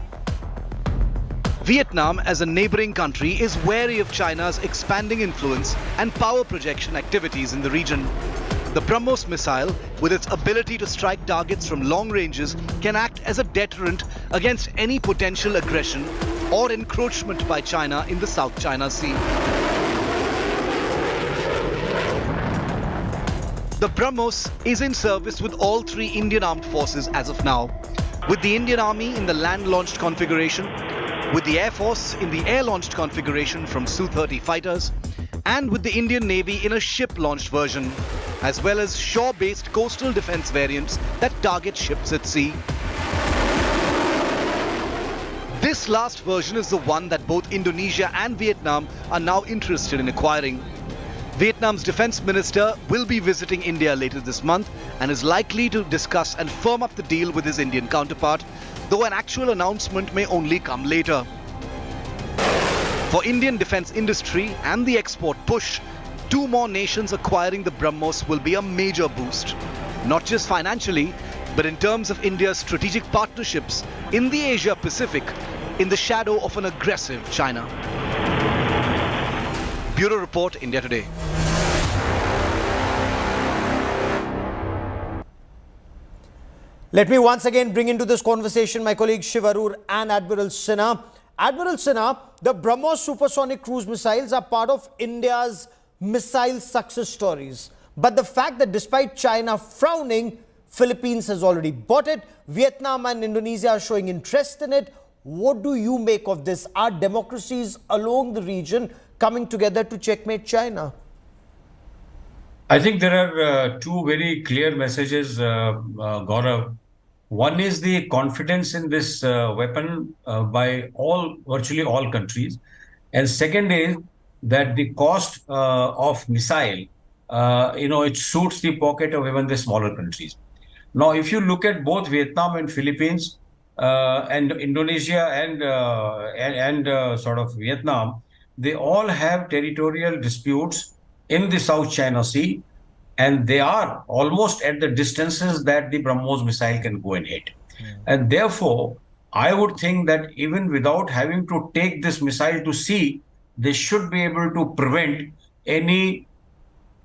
Vietnam, as a neighboring country, is wary of China's expanding influence and power projection activities in the region. The Brahmos missile, with its ability to strike targets from long ranges, can act as a deterrent against any potential aggression or encroachment by China in the South China Sea. The Brahmos is in service with all three Indian armed forces as of now, with the Indian Army in the land-launched configuration, with the Air Force in the air-launched configuration from Su-30 fighters, and with the Indian Navy in a ship-launched version, as well as shore-based coastal defense variants that target ships at sea. This last version is the one that both Indonesia and Vietnam are now interested in acquiring. Vietnam's defense minister will be visiting India later this month and is likely to discuss and firm up the deal with his Indian counterpart, though an actual announcement may only come later. For Indian defense industry and the export push, two more nations acquiring the Brahmos will be a major boost, not just financially, but in terms of India's strategic partnerships in the Asia-Pacific in the shadow of an aggressive China. Bureau Report, India Today. Let me once again bring into this conversation my colleagues Shivarur and Admiral Sinha. Admiral Sinha, the Brahmos supersonic cruise missiles are part of India's missile success stories. But the fact that despite China frowning, Philippines has already bought it, Vietnam and Indonesia are showing interest in it. What do you make of this? Are democracies along the region coming together to checkmate China? I think there are two very clear messages, Gaurav. One is the confidence in this weapon by virtually all countries. And second is that the cost of missile, it suits the pocket of even the smaller countries. Now, if you look at both Vietnam and Philippines and Indonesia and sort of Vietnam, they all have territorial disputes in the South China Sea, and they are almost at the distances that the Brahmos missile can go and hit. And therefore, I would think that even without having to take this missile to sea, they should be able to prevent any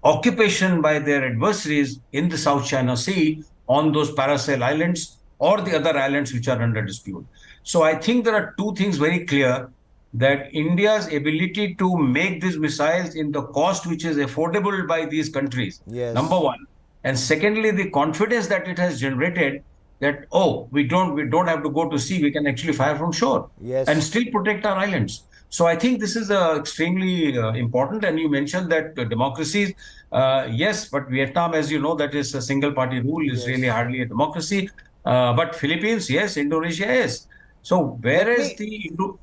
occupation by their adversaries in the South China Sea on those Paracel Islands or the other islands which are under dispute. So I think there are two things very clear. that India's ability to make these missiles in the cost which is affordable by these countries, number one. And secondly, the confidence that it has generated that, oh, we don't have to go to sea, we can actually fire from shore and still protect our islands. So I think this is extremely important. And you mentioned that democracies, yes, but Vietnam, as you know, that is a single party rule, is really hardly a democracy. But Philippines, yes, Indonesia, yes. So whereas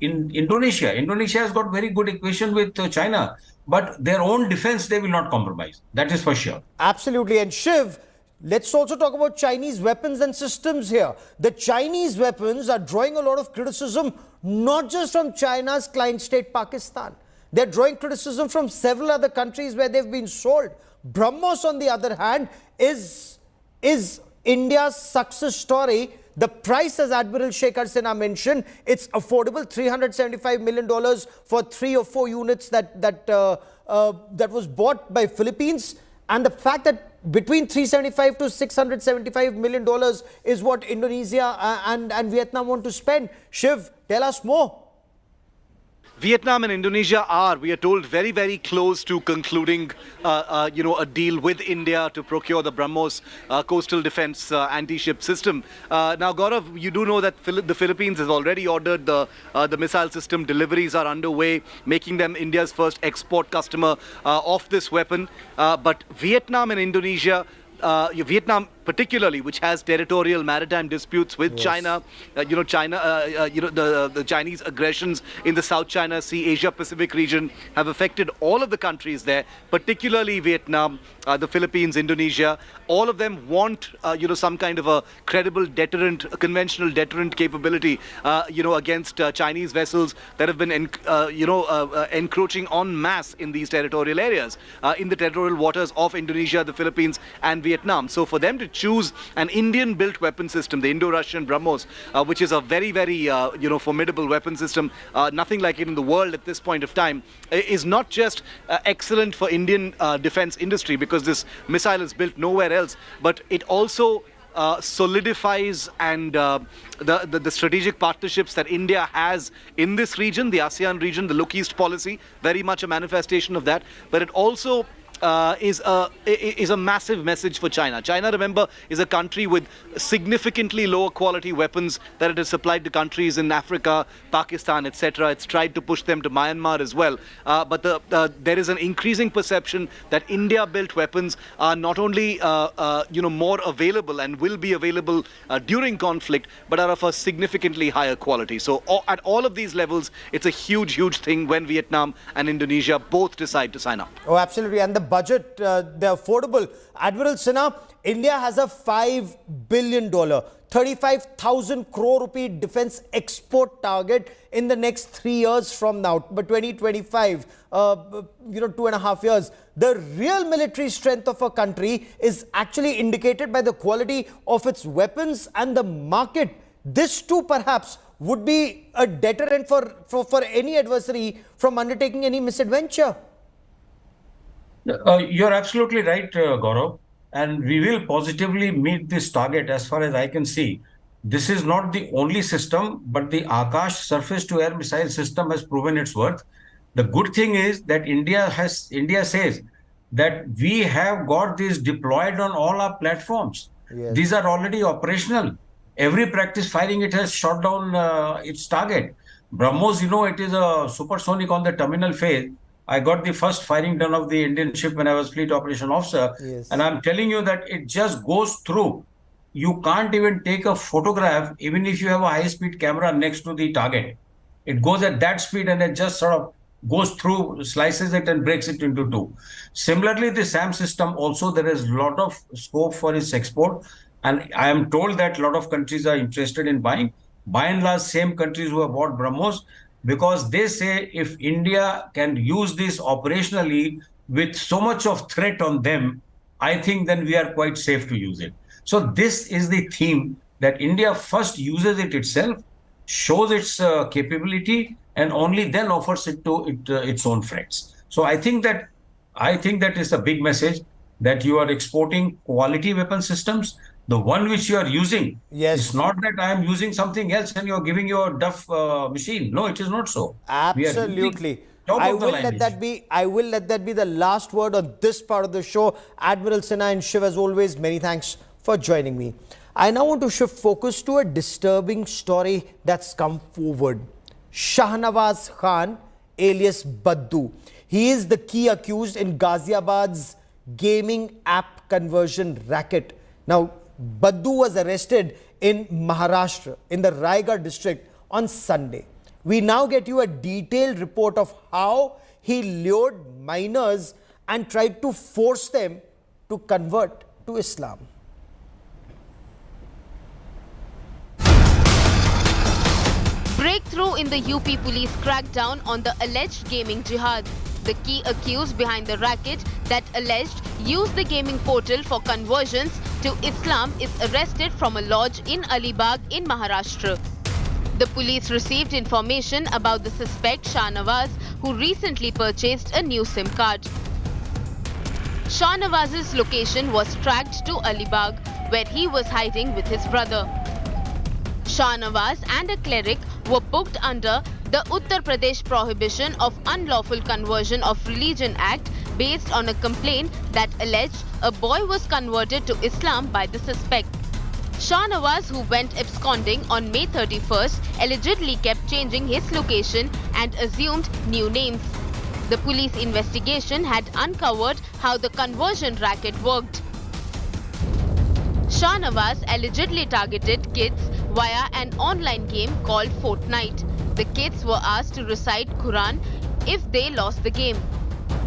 Indonesia has got very good equation with China, but their own defense, they will not compromise. That is for sure. Absolutely. And Shiv, let's also talk about Chinese weapons and systems here. The Chinese weapons are drawing a lot of criticism, not just from China's client state, Pakistan. They're drawing criticism from several other countries where they've been sold. Brahmos, on the other hand, is India's success story. The price, as Admiral Shekhar Sinha mentioned, it's affordable, $375 million for 3 or 4 units that was bought by Philippines. And the fact that between $375 to $675 million is what Indonesia and Vietnam want to spend. Shiv, tell us more. Vietnam and Indonesia are, we are told, very, very close to concluding, a deal with India to procure the Brahmos coastal defense anti-ship system. Now, Gaurav, you do know that the Philippines has already ordered the missile system. Deliveries are underway, making them India's first export customer of this weapon. But Vietnam and Indonesia, Vietnam particularly, which has territorial maritime disputes with China, the Chinese aggressions in the South China Sea, Asia-Pacific region have affected all of the countries there, particularly Vietnam, the Philippines, Indonesia. All of them want, some kind of a credible deterrent, a conventional deterrent capability, against Chinese vessels that have been, encroaching en masse in these territorial areas, in the territorial waters of Indonesia, the Philippines, and Vietnam. So for them to choose an Indian-built weapon system, the Indo-Russian Brahmos, which is a very, very, formidable weapon system, nothing like it in the world at this point of time, is not just excellent for Indian defense industry because this missile is built nowhere else, but it also solidifies and the strategic partnerships that India has in this region, the ASEAN region, the Look East policy, very much a manifestation of that, but it also is a massive message for China. China, remember, is a country with significantly lower quality weapons that it has supplied to countries in Africa, Pakistan, etc. It's tried to push them to Myanmar as well. But there is an increasing perception that India-built weapons are not only more available and will be available during conflict, but are of a significantly higher quality. So at all of these levels, it's a huge, huge thing when Vietnam and Indonesia both decide to sign up. Oh, absolutely. And the budget, they're affordable. Admiral Sinha, India has a $5 billion, 35,000 crore rupee defense export target in the next 3 years from now, but 2025, 2.5 years. The real military strength of a country is actually indicated by the quality of its weapons and the market. This too, perhaps, would be a deterrent for any adversary from undertaking any misadventure. You're absolutely right, Gaurav. And we will positively meet this target as far as I can see. This is not the only system, but the Akash surface-to-air missile system has proven its worth. The good thing is that India says that we have got this deployed on all our platforms. Yes. These are already operational. Every practice firing, it has shot down its target. Brahmos, it is a supersonic on the terminal phase. I got the first firing done of the Indian ship when I was fleet operation officer. Yes. And I'm telling you that it just goes through. You can't even take a photograph, even if you have a high-speed camera next to the target. It goes at that speed and it just sort of goes through, slices it and breaks it into two. Similarly, the SAM system also, there is a lot of scope for its export. And I am told that a lot of countries are interested in buying. By and large, same countries who have bought Brahmos, because they say if India can use this operationally with so much of threat on them, I think then we are quite safe to use it. So this is the theme, that India first uses it itself, shows its capability, and only then offers it to its own friends. So I think that is a big message, that you are exporting quality weapon systems The one which you are using, yes, it's not that I am using something else and you are giving your duff machine. No, it is not so. Absolutely. I will let that be the last word on this part of the show. Admiral Sinha and Shiv, as always, many thanks for joining me. I now want to shift focus to a disturbing story that's come forward. Shahnawaz Khan, alias Baddu. He is the key accused in Ghaziabad's gaming app conversion racket. Now, Baddu was arrested in Maharashtra, in the Raigad district on Sunday. We now get you a detailed report of how he lured minors and tried to force them to convert to Islam. Breakthrough in the UP police crackdown on the alleged gaming jihad. The key accused behind the racket that alleged used the gaming portal for conversions to Islam is arrested from a lodge in Alibag in Maharashtra. The police received information about the suspect Shahnawaz, who recently purchased a new SIM card. Shahnawaz's location was tracked to Alibag, where he was hiding with his brother. Shahnawaz and a cleric were booked under the Uttar Pradesh Prohibition of Unlawful Conversion of Religion Act based on a complaint that alleged a boy was converted to Islam by the suspect. Shahnawaz, who went absconding on May 31st, allegedly kept changing his location and assumed new names. The police investigation had uncovered how the conversion racket worked. Shahnawaz allegedly targeted kids via an online game called Fortnite. The kids were asked to recite Quran if they lost the game.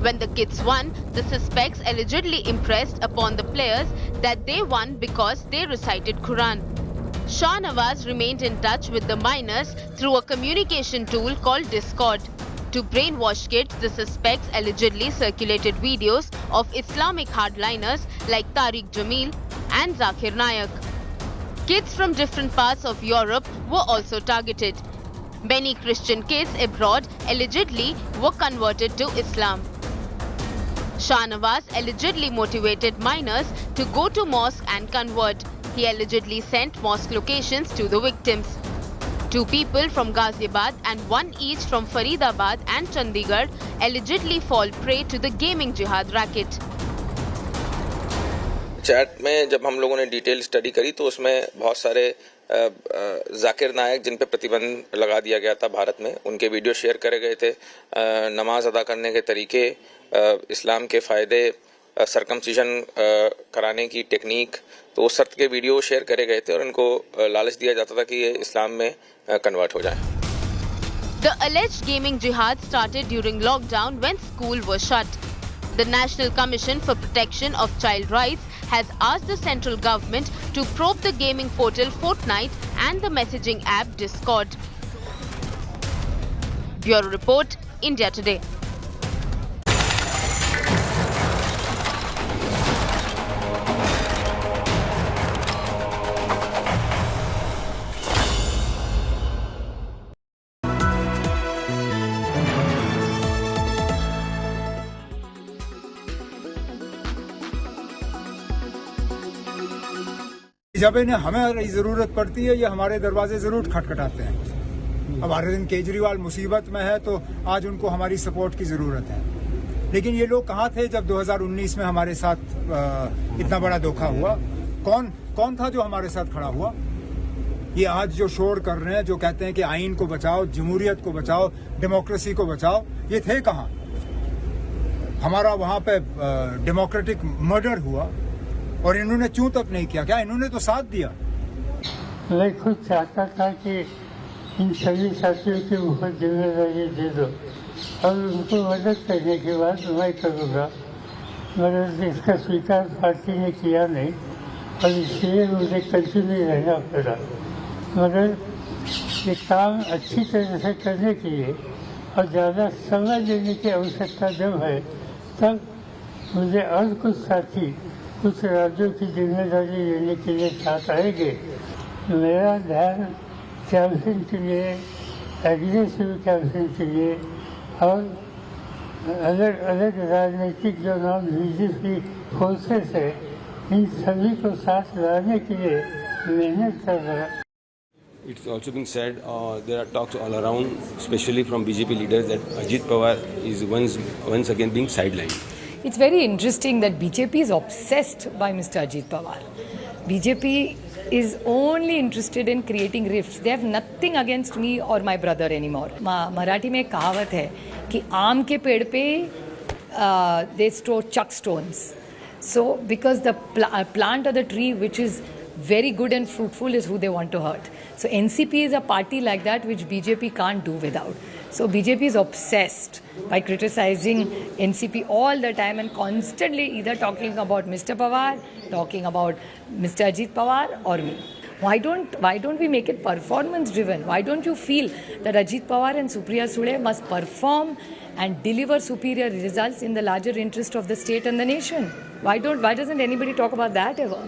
When the kids won, the suspects allegedly impressed upon the players that they won because they recited Quran. Shahnawaz remained in touch with the minors through a communication tool called Discord. To brainwash kids, the suspects allegedly circulated videos of Islamic hardliners like Tariq Jamil and Zakir Naik. Kids from different parts of Europe were also targeted. Many Christian kids abroad allegedly were converted to Islam. Shahnawaz allegedly motivated minors to go to mosque and convert. He allegedly sent mosque locations to the victims. 2 people from Ghaziabad and 1 each from Faridabad and Chandigarh allegedly fall prey to the gaming jihad racket. Chat में जब हम लोगों ने detail study करी तो उसमें बहुत सारे जाकिर नायक जिन पे प्रतिबंध लगा दिया गया था भारत में, उनके वीडियो शेयर करे गए थे. नमाज अदा करने के तरीके, इस्लाम के फ़ायदे, सरकमसिजन कराने की टेक्निक, तो उस शर्त के वीडियो शेयर करे गए थे और इनको लालच दिया जाता था कि ये इस्लाम में कन्वर्ट हो जाएं. The alleged gaming jihad started during lockdown when schools were shut. The National Commission for Protection of Child Rights has asked the central government to probe the gaming portal Fortnite and the messaging app Discord. Bureau Report, India Today. जब इन्हें हमें ज़रूरत पड़ती है ये हमारे दरवाजे ज़रूर खटखटाते हैं. अब अरविंद केजरीवाल मुसीबत में है तो आज उनको हमारी सपोर्ट की ज़रूरत है. लेकिन ये लोग कहाँ थे जब 2019 में हमारे साथ इतना बड़ा धोखा हुआ? कौन था जो हमारे साथ खड़ा हुआ? ये आज जो शोर कर रहे हैं, जो कहते हैं कि आइन को बचाओ, जमहूरियत को बचाओ, डेमोक्रेसी को बचाओ, ये थे कहाँ? हमारा वहाँ पे डेमोक्रेटिक मर्डर हुआ और इन्होंने चूं तक नहीं किया. क्या इन्होंने तो साथ दिया? मैं खुद चाहता था कि इन सभी साथियों की ऊपर जिम्मेदारी दे दो और उनको मदद करने के बाद मैं करूँगा, मगर इसका स्वीकार पार्टी ने किया नहीं और इसलिए मुझे कंटिन्यू रहना पड़ा. मगर ये काम अच्छी तरह से करने के लिए और ज़्यादा समय लेने की आवश्यकता जब है तब मुझे और कुछ साथी कुछ राज्यों की जिम्मेदारी लेने के लिए साथ आएंगे. मेरा ध्यान कैंपेन के लिए, एग्रेसिव कैंपेन के लिए और अलग अलग राजनीतिक जो नॉन बीजेपी फोर्सेस है इन सभी को साथ लाने के लिए मेहनत कर रहा है. It's also been said there are talks all around, especially from BJP leaders, that Ajit Pawar is once again being sidelined. It's very interesting that BJP is obsessed by Mr. Ajit Pawar. BJP is only interested in creating rifts. They have nothing against me or my brother anymore. Marathi में एक कहावत है कि आम के पेड़ पे they chuck stones. So because the plant or the tree which is very good and fruitful is who they want to hurt. So NCP is a party like that which BJP can't do without. So BJP is obsessed by criticizing NCP all the time and constantly either talking about Mr. Pawar, talking about Mr. Ajit Pawar or me. Why don't we make it performance driven? Why don't you feel that Ajit Pawar and Supriya Sule must perform and deliver superior results in the larger interest of the state and the nation? Why doesn't anybody talk about that ever?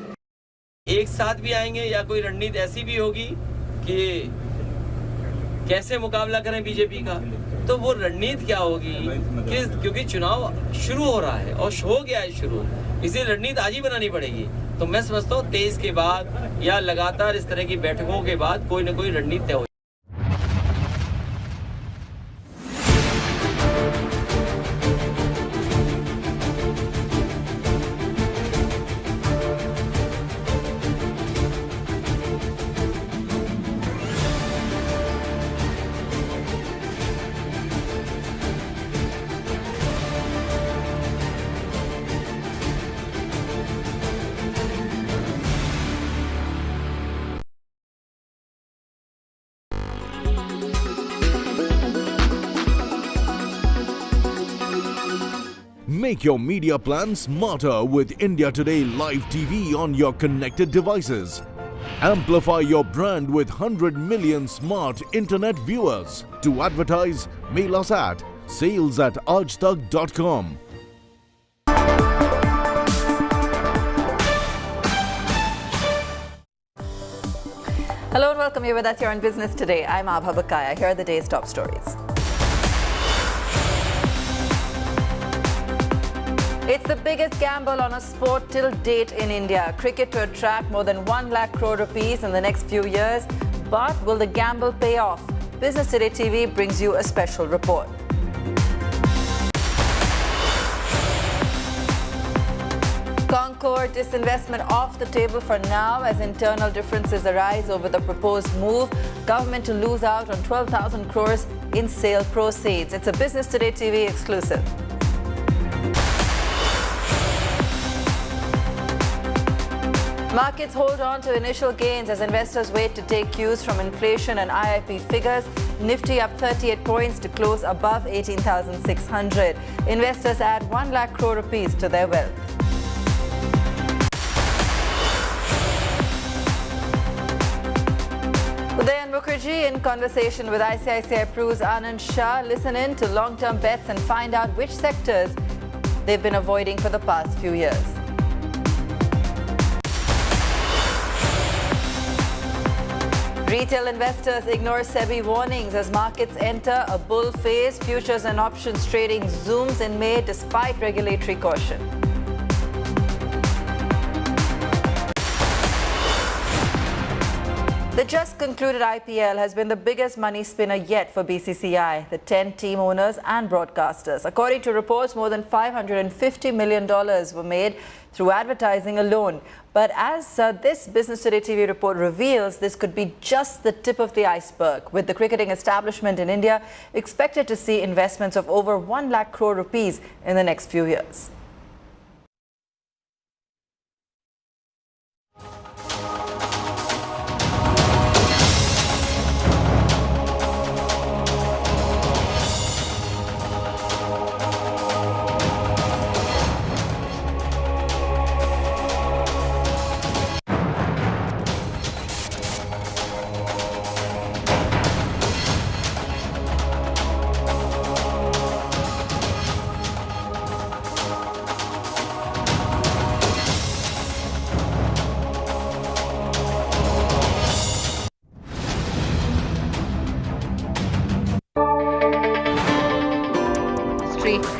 एक साथ भी आएंगे या कोई रणनीति ऐसी भी होगी कि कैसे मुकाबला करें बीजेपी का, तो वो रणनीति क्या होगी कि क्योंकि चुनाव शुरू हो रहा है और हो गया है शुरू, इसलिए रणनीति आज ही बनानी पड़ेगी. तो मैं समझता हूँ 23 के बाद या लगातार इस तरह की बैठकों के बाद कोई ना कोई रणनीति तय हो. Make your media plan smarter with India Today Live TV on your connected devices. Amplify your brand with 100 million smart internet viewers. To advertise, mail us at sales@aajtak.com. Hello and welcome. You're with us here on Business Today. I'm Abha Bakaya. Here are the day's top stories. It's the biggest gamble on a sport till date in India. Cricket to attract more than 1 lakh crore rupees in the next few years. But will the gamble pay off? Business Today TV brings you a special report. Concord disinvestment off the table for now as internal differences arise over the proposed move. Government to lose out on 12,000 crores in sale proceeds. It's a Business Today TV exclusive. Markets hold on to initial gains as investors wait to take cues from inflation and IIP figures. Nifty up 38 points to close above 18,600. Investors add 1 lakh crore rupees to their wealth. Udayan Mukherjee in conversation with ICICI Pru's Anand Shah. Listen in to long-term bets and find out which sectors they've been avoiding for the past few years. Retail investors ignore SEBI warnings as markets enter a bull phase. Futures and options trading zooms in May despite regulatory caution. The just concluded IPL has been the biggest money spinner yet for BCCI, the 10 team owners and broadcasters. According to reports, more than $550 million were made through advertising alone. But as this Business Today TV report reveals, this could be just the tip of the iceberg, with the cricketing establishment in India expected to see investments of over 1 lakh crore rupees in the next few years.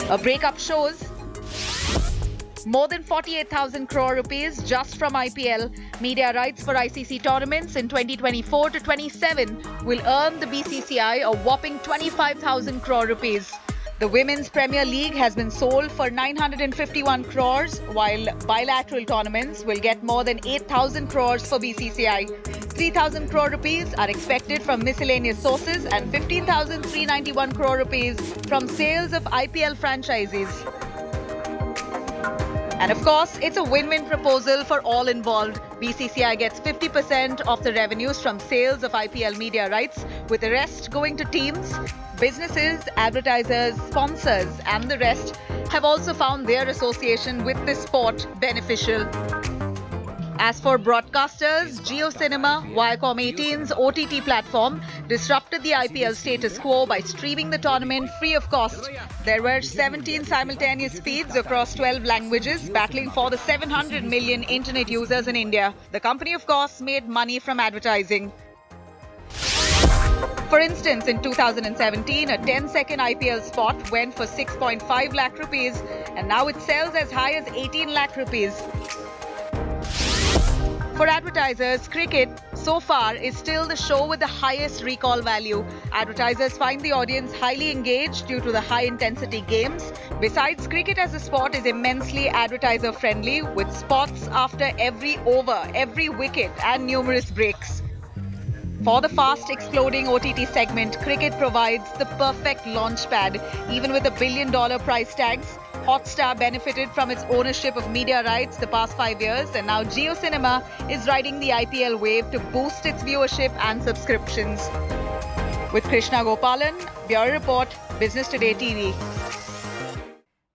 A breakup shows More than 48,000 crore rupees just from IPL. Media rights for ICC tournaments in 2024 to 27 will earn the BCCI a whopping 25,000 crore rupees. The Women's Premier League has been sold for 951 crores, while bilateral tournaments will get more than 8,000 crores for BCCI. 3,000 crore rupees are expected from miscellaneous sources and 15,391 crore rupees from sales of IPL franchises. And of course, it's a win-win proposal for all involved. BCCI gets 50% of the revenues from sales of IPL media rights, with the rest going to teams. Businesses, advertisers, sponsors, and the rest have also found their association with this sport beneficial. As for broadcasters, JioCinema, Viacom 18's OTT platform, disrupted the IPL status quo by streaming the tournament free of cost. There were 17 simultaneous feeds across 12 languages, battling for the 700 million internet users in India. The company, of course, made money from advertising. For instance, in 2017, a 10-second IPL spot went for 6.5 lakh rupees, and now it sells as high as 18 lakh rupees. For advertisers, cricket, so far, is still the show with the highest recall value. Advertisers find the audience highly engaged due to the high-intensity games. Besides, cricket as a sport is immensely advertiser-friendly, with spots after every over, every wicket, and numerous breaks. For the fast-exploding OTT segment, cricket provides the perfect launchpad. Even with $1 billion price tags, Hotstar benefited from its ownership of media rights the past 5 years, and now JioCinema is riding the IPL wave to boost its viewership and subscriptions. With Krishna Gopalan, Bureau Report, Business Today TV.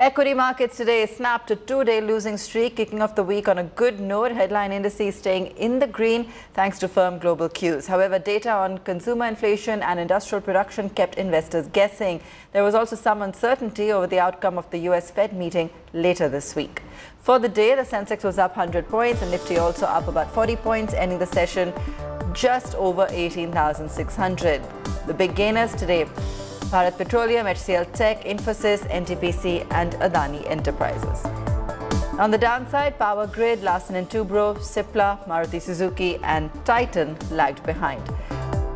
Equity markets today snapped a two-day losing streak, kicking off the week on a good note. Headline indices staying in the green thanks to firm global cues. However, data on consumer inflation and industrial production kept investors guessing. There was also some uncertainty over the outcome of the US Fed meeting later this week. For the day, the Sensex was up 100 points and Nifty also up about 40 points, ending the session just over 18,600. The big gainers today: Bharat Petroleum, HCL Tech, Infosys, NTPC and Adani Enterprises. On the downside, Power Grid, Larsen & Toubro, Cipla, Maruti Suzuki and Titan lagged behind.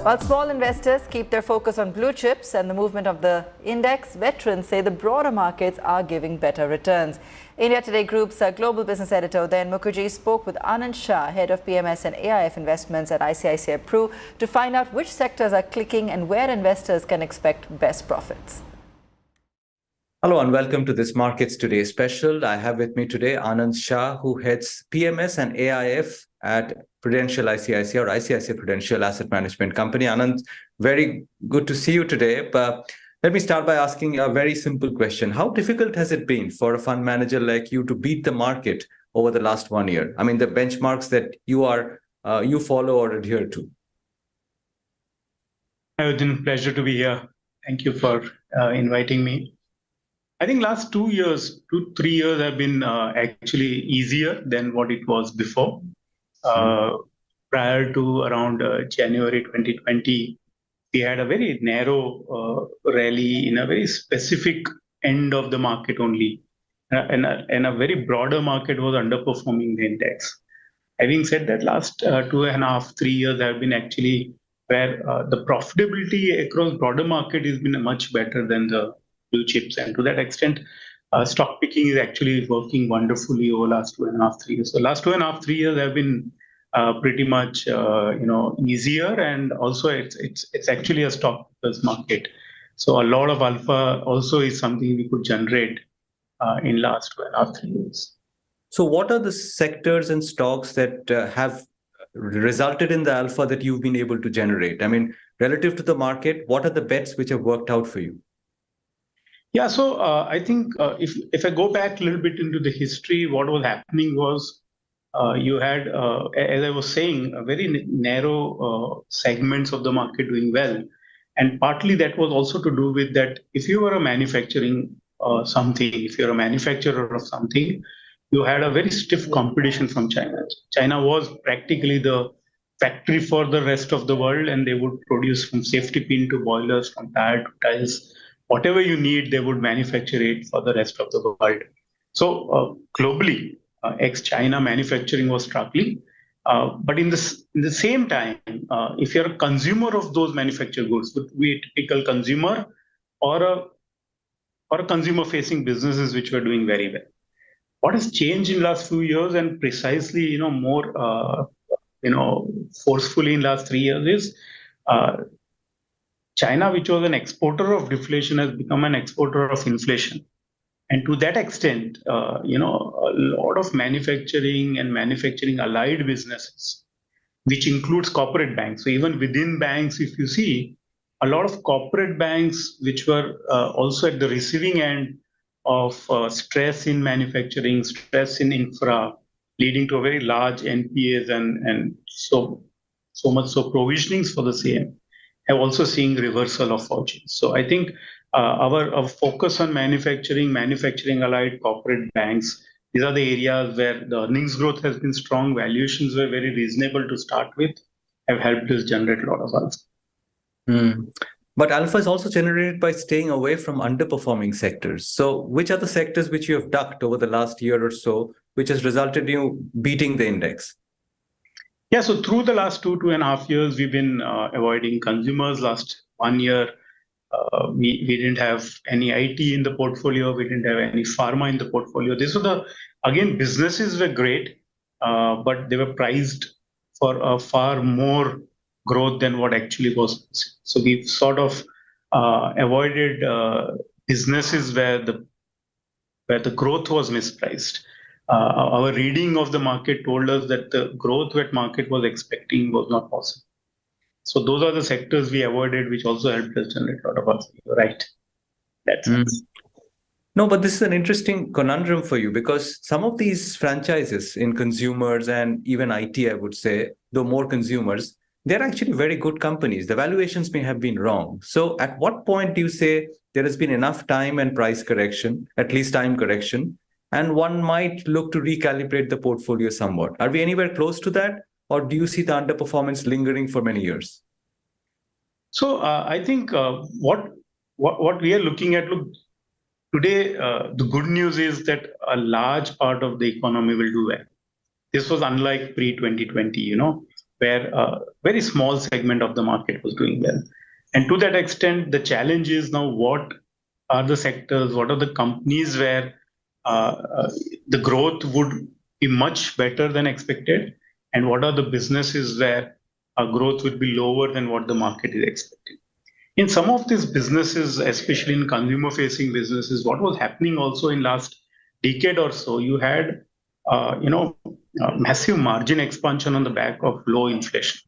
While small investors keep their focus on blue chips and the movement of the index, veterans say the broader markets are giving better returns. India Today Group's global business editor Udayan Mukherjee spoke with Anand Shah, head of PMS and AIF investments at ICICI Pru, to find out which sectors are clicking and where investors can expect best profits. Hello and welcome to this Markets Today special. I have with me today Anand Shah, who heads PMS and AIF at Prudential ICICI or ICICI Prudential Asset Management Company. Anand, very good to see you today. But let me start by asking a very simple question. How difficult has it been for a fund manager like you to beat the market over the last 1 year? I mean, the benchmarks that you follow or adhere to. It's been a pleasure to be here. Thank you for inviting me. I think last 2 years, 2-3 years have been actually easier than what it was before. Prior to around January 2020, we had a very narrow rally in a very specific end of the market only. And a very broader market was underperforming the index. Having said that, last 2.5-3 years have been actually where the profitability across broader market has been much better than the blue chips. And to that extent, stock picking is actually working wonderfully over last 2.5-3 years. So last 2.5-3 years have been pretty much easier, and also it's actually a stock pickers market. So a lot of alpha also is something we could generate in last 2.5-3 years. So what are the sectors and stocks that have resulted in the alpha that you've been able to generate? I mean, relative to the market, what are the bets which have worked out for you? Yeah, so I think if I go back a little bit into the history, what was happening was you had, as I was saying, a very narrow segments of the market doing well. And partly that was also to do with that if you were a manufacturing something, if you're a manufacturer of something, you had a very stiff competition from China. China was practically the factory for the rest of the world, and they would produce from safety pin to boilers, from tire to tiles. Whatever you need, they would manufacture it for the rest of the world. So globally, ex-China manufacturing was struggling. But in the same time, if you're a consumer of those manufactured goods, would be a typical consumer or a consumer-facing businesses which were doing very well. What has changed in the last few years, and precisely, more, forcefully in the last 3 years, is China, which was an exporter of deflation, has become an exporter of inflation. And to that extent, a lot of manufacturing and manufacturing allied businesses, which includes corporate banks. So even within banks, if you see, a lot of corporate banks which were also at the receiving end of stress in manufacturing, stress in infra, leading to a very large NPAs and so much so provisionings for the same, have also seen reversal of fortunes. So I think our focus on manufacturing allied corporate banks, these are the areas where the earnings growth has been strong, valuations were very reasonable to start with, have helped us generate a lot of alpha. But alpha is also generated by staying away from underperforming sectors. So which are the sectors which you have ducked over the last year or so, which has resulted in you beating the index? Yeah, so through the last 2.5 years, we've been avoiding consumers. Last 1 year, we didn't have any IT in the portfolio. We didn't have any pharma in the portfolio. These were businesses were great, but they were priced for a far more growth than what actually was. So we've sort of avoided businesses where the growth was mispriced. Our reading of the market told us that the growth that market was expecting was not possible. So those are the sectors we avoided, which also helped us generate a lot of alpha. Right. That's No, but this is an interesting conundrum for you, because some of these franchises in consumers and even IT, I would say, though more consumers, they're actually very good companies. The valuations may have been wrong. So at what point do you say there has been enough time and price correction, at least time correction, and one might look to recalibrate the portfolio somewhat? Are we anywhere close to that? Or do you see the underperformance lingering for many years? So I think what we are looking at, today, the good news is that a large part of the economy will do well. This was unlike pre-2020, where a very small segment of the market was doing well. And to that extent, the challenge is now what are the sectors, what are the companies where the growth would be much better than expected, and what are the businesses where growth would be lower than what the market is expecting. In some of these businesses, especially in consumer-facing businesses, what was happening also in last decade or so, you had massive margin expansion on the back of low inflation.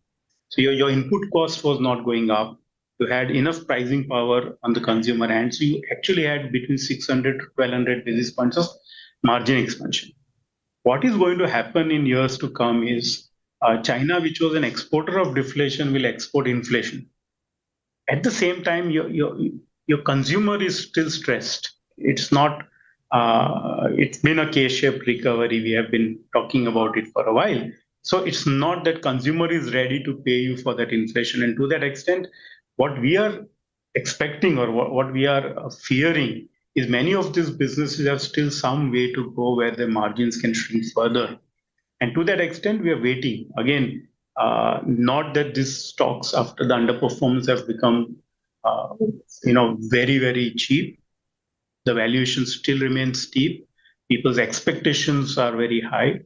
So your input cost was not going up. You had enough pricing power on the consumer end. So you actually had between 600 to 1200 basis points of margin expansion. What is going to happen in years to come is China, which was an exporter of deflation, will export inflation. At the same time, your consumer is still stressed. It's not. It's been a K-shaped recovery. We have been talking about it for a while. So it's not that consumer is ready to pay you for that inflation. And to that extent, what we are expecting or what we are fearing is many of these businesses have still some way to go where their margins can shrink further. And to that extent, we are waiting. Again, not that these stocks after the underperformance have become, very, very cheap. The valuation still remains steep. People's expectations are very high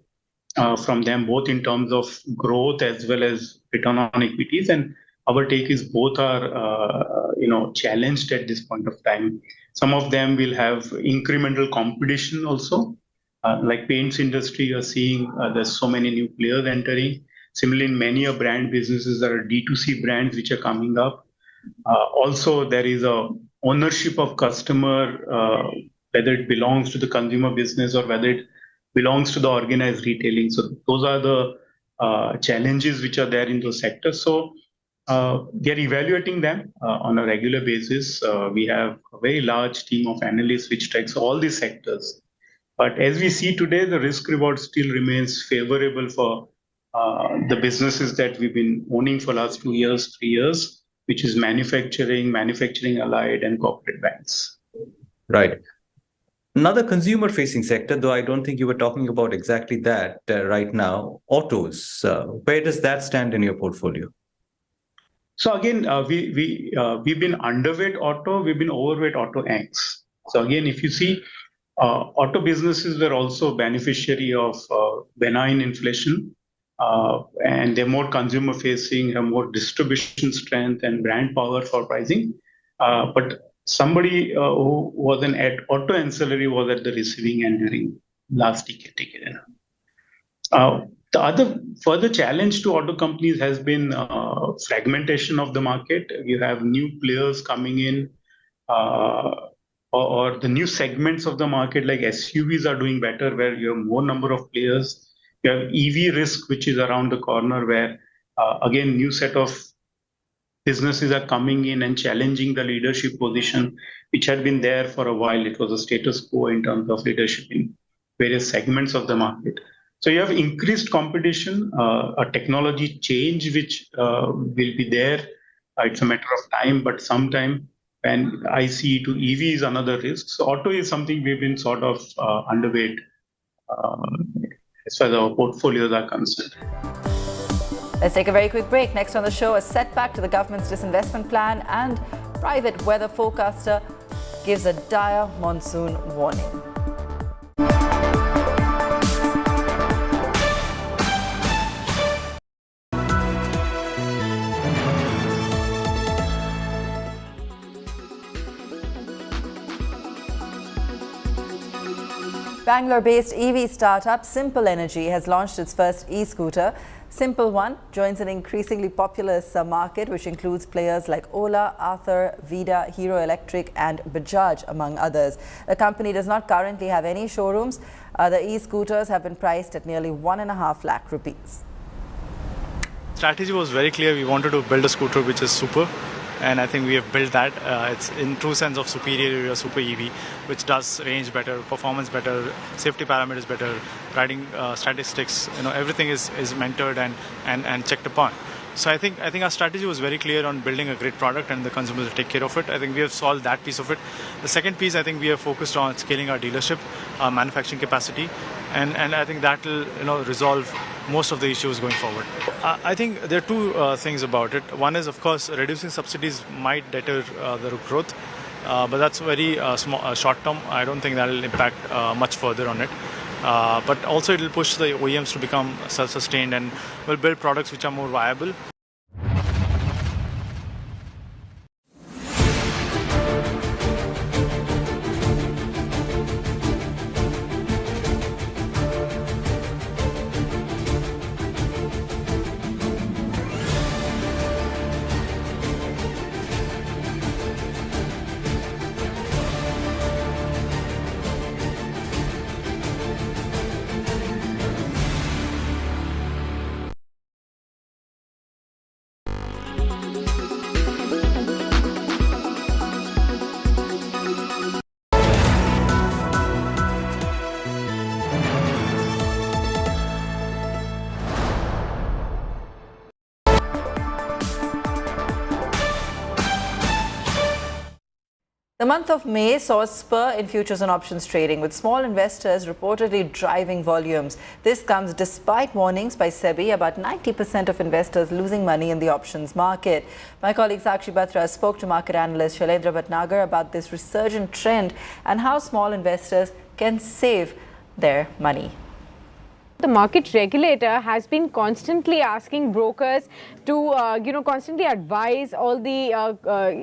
from them, both in terms of growth as well as return on equities. And our take is both are, challenged at this point of time. Some of them will have incremental competition also. Like paints industry, you're seeing there's so many new players entering. Similarly, in many brand businesses, there are D2C brands which are coming up. Also, there is a ownership of customer, whether it belongs to the consumer business or whether it belongs to the organized retailing. So those are the challenges which are there in those sectors. So we are evaluating them on a regular basis. We have a very large team of analysts which tracks all these sectors. But as we see today, the risk reward still remains favorable for the businesses that we've been owning for last 2 years, 3 years, which is manufacturing allied, and corporate banks. Right. Another consumer facing sector, though I don't think you were talking about exactly that right now, autos. Where does that stand in your portfolio? So again, we've been underweight auto, we've been overweight auto X. So again, if you see, auto businesses were also beneficiary of benign inflation, and they're more consumer facing, have more distribution strength and brand power for pricing. But somebody who was an auto ancillary was at the receiving end during last decade. The other further challenge to auto companies has been fragmentation of the market. You have new players coming in, or the new segments of the market, like SUVs, are doing better, where you have more number of players. You have EV risk, which is around the corner, where again new set of businesses are coming in and challenging the leadership position, which had been there for a while. It was a status quo in terms of leadership in various segments of the market. So you have increased competition, a technology change which will be there. It's a matter of time, but sometime when ICE to EV is another risk. So auto is something we've been sort of underweight as far as our portfolios are concerned. Let's take a very quick break. Next on the show, a setback to the government's disinvestment plan, and private weather forecaster gives a dire monsoon warning. Bangalore-based EV startup Simple Energy has launched its first e-scooter. Simple One joins an increasingly populous market, which includes players like Ola, Ather, Vida, Hero Electric and Bajaj, among others. The company does not currently have any showrooms. The e-scooters have been priced at nearly 1.5 lakh rupees. Strategy was very clear. We wanted to build a scooter which is super, and I think we have built that. It's in true sense of superior super EV, which does range better, performance better, safety parameters better, riding statistics. Everything is mentored and checked upon. So I think our strategy was very clear on building a great product, and the consumers will take care of it. I think we have solved that piece of it. The second piece, I think we are focused on scaling our dealership, our manufacturing capacity, and I think that will resolve most of the issues going forward. I think there are two things about it. One is, of course, reducing subsidies might deter the growth, but that's very short term. I don't think that will impact much further on it. But also it will push the OEMs to become self-sustained and will build products which are more viable. The month of May saw a spur in futures and options trading, with small investors reportedly driving volumes. This comes despite warnings by SEBI about 90% of investors losing money in the options market. My colleague Sakshi Batra spoke to market analyst Shailendra Bhatnagar about this resurgent trend and how small investors can save their money. The market regulator has been constantly asking brokers to, constantly advise all the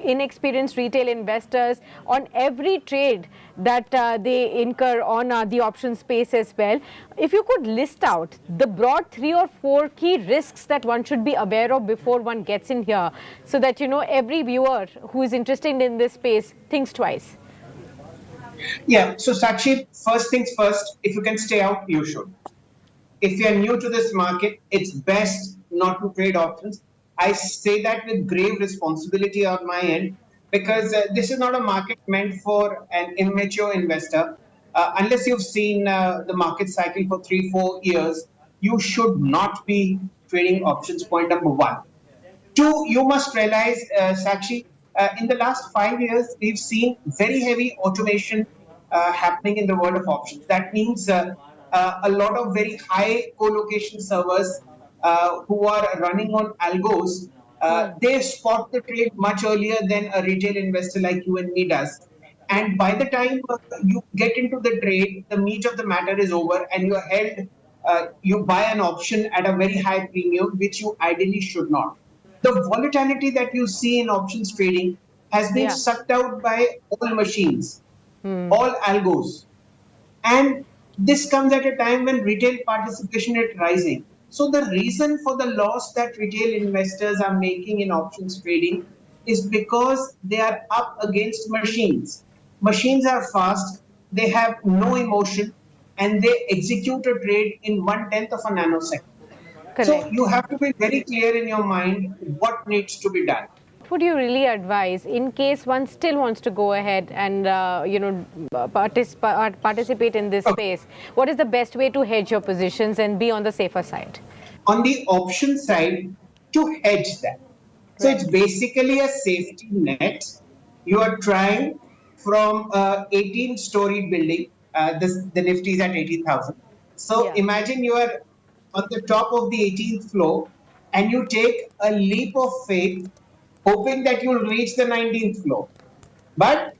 inexperienced retail investors on every trade that they incur on the option space as well. If you could list out the broad 3 or 4 key risks that one should be aware of before one gets in here, so that, every viewer who is interested in this space thinks twice. Yeah, so Sakshi, first things first, if you can stay out, you should. If you're new to this market, it's best not to trade options. I say that with grave responsibility on my end, because this is not a market meant for an immature investor. Unless you've seen the market cycle for 3-4 years, you should not be trading options, point number 1. 2, you must realize, Sakshi, in the last 5 years, we've seen very heavy automation happening in the world of options. That means a lot of very high co-location servers who are running on algos, they spot the trade much earlier than a retail investor like you and me does. And by the time you get into the trade, the meat of the matter is over, and you're held. You buy an option at a very high premium, which you ideally should not. The volatility that you see in options trading has been sucked out by all machines, all algos. And this comes at a time when retail participation is rising. So the reason for the loss that retail investors are making in options trading is because they are up against machines. Machines are fast, they have no emotion, and they execute a trade in 1/10 of a nanosecond. So you have to be very clear in your mind what needs to be done. What would you really advise in case one still wants to go ahead and participate in this space? What is the best way to hedge your positions and be on the safer side? On the option side, to hedge that. So it's basically a safety net. You are trying from 18-story building. The Nifty is at 18,000. So imagine you are on the top of the 18th floor and you take a leap of faith hoping that you'll reach the 19th floor. But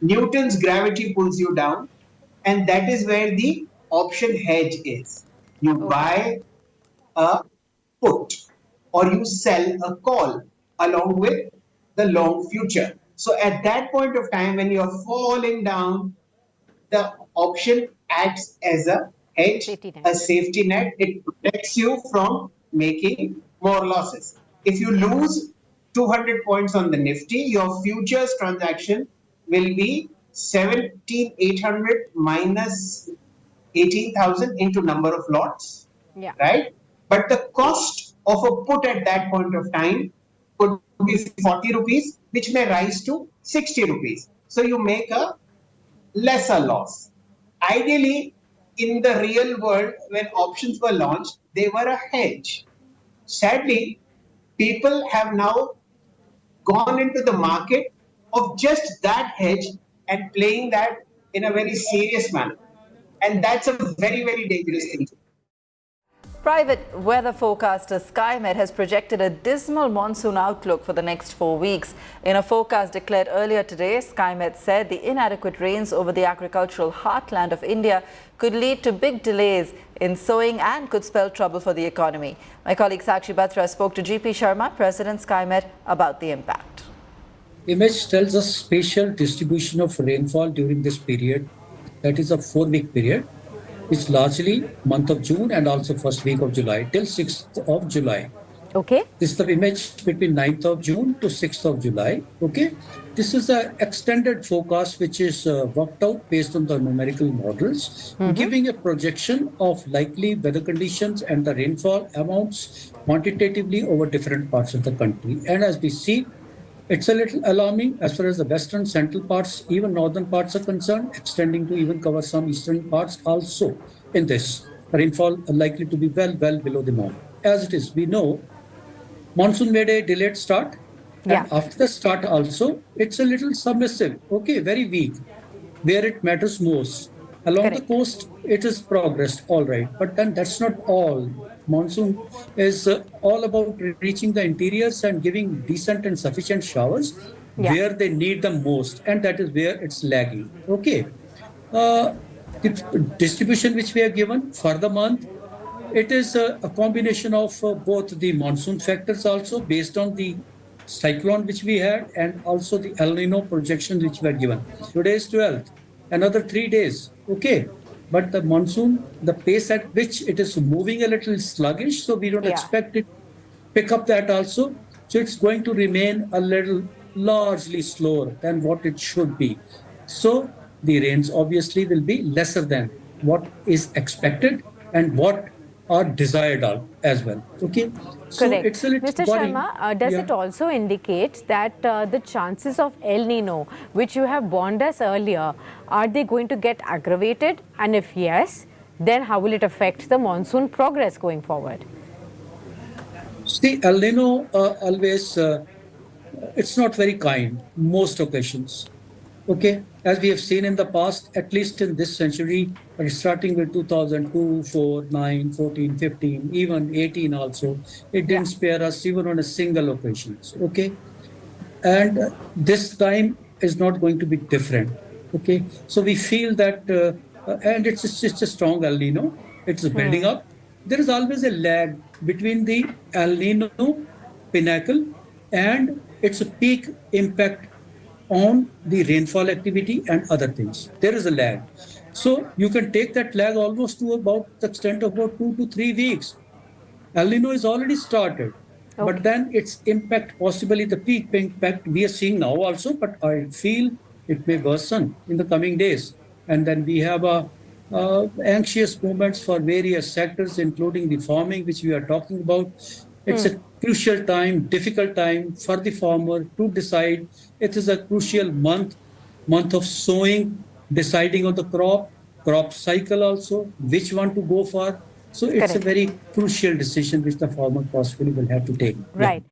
Newton's gravity pulls you down, and that is where the option hedge is. You buy a put or you sell a call along with the long future. So at that point of time, when you're falling down, the option acts as a hedge, a safety net. It protects you from making more losses. If you lose 200 points on the Nifty, your futures transaction will be 17,800 minus 18,000 into number of lots, right? But the cost of a put at that point of time could be 40 rupees, which may rise to 60 rupees. So you make a lesser loss. Ideally, in the real world, when options were launched, they were a hedge. Sadly, people have now gone into the market of just that hedge and playing that in a very serious manner. And that's a very, very dangerous thing. Private weather forecaster SkyMed has projected a dismal monsoon outlook for the next 4 weeks. In a forecast declared earlier today, SkyMed said the inadequate rains over the agricultural heartland of India could lead to big delays in sowing and could spell trouble for the economy. My colleague Sakshi Batra spoke to GP Sharma, President SkyMed, about the impact. Image tells us spatial distribution of rainfall during this period, that is a 4-week period. It's largely month of June and also first week of July till 6th of July. Okay. This is the image between 9th of June to 6th of July. Okay. This is an extended forecast which is worked out based on the numerical models, giving a projection of likely weather conditions and the rainfall amounts quantitatively over different parts of the country. And as we see, it's a little alarming as far as the western, central parts, even northern parts are concerned, extending to even cover some eastern parts also in this. Rainfall are likely to be well below the norm. As it is, we know monsoon made a delayed start. And after the start also, it's a little submissive, okay, very weak, where it matters most. Along the coast, it is progressed, all right. But then that's not all. Monsoon is all about reaching the interiors and giving decent and sufficient showers where they need them most. And that is where it's lagging. Okay. The distribution which we have given for the month, it is a combination of both the monsoon factors also based on the cyclone which we had and also the El Nino projections which were given. Today is 12th. Another 3 days, okay. But the monsoon, the pace at which it is moving a little sluggish, so we don't expect it pick up that also. So it's going to remain a little largely slower than what it should be. So the rains obviously will be lesser than what is expected and what are desired of as well. Okay. So Correct. it's a little Mr. Sharma, does it also indicate that the chances of El Nino, which you have warned us earlier, are they going to get aggravated? And if yes, then how will it affect the monsoon progress going forward? See, El Nino always, it's not very kind, most occasions. Okay, as we have seen in the past, at least in this century, starting with 2002, 4, 9, 14, 15, even 18 also, it didn't spare us even on a single occasion. Okay, and this time is not going to be different. Okay, so we feel that, and it's a strong El Nino. It's building up. There is always a lag between the El Nino pinnacle and its peak impact on the rainfall activity and other things. There is a lag. So you can take that lag almost to about the extent of about 2 to 3 weeks. El Nino is already started, but then its impact, possibly the peak impact we are seeing now also, but I feel it may worsen in the coming days. And then we have anxious moments for various sectors, including the farming, which we are talking about. It's a crucial time, difficult time for the farmer to decide. It is a crucial month of sowing, deciding on the crop cycle also, which one to go for. So it's a very crucial decision which the farmer possibly will have to take. Right.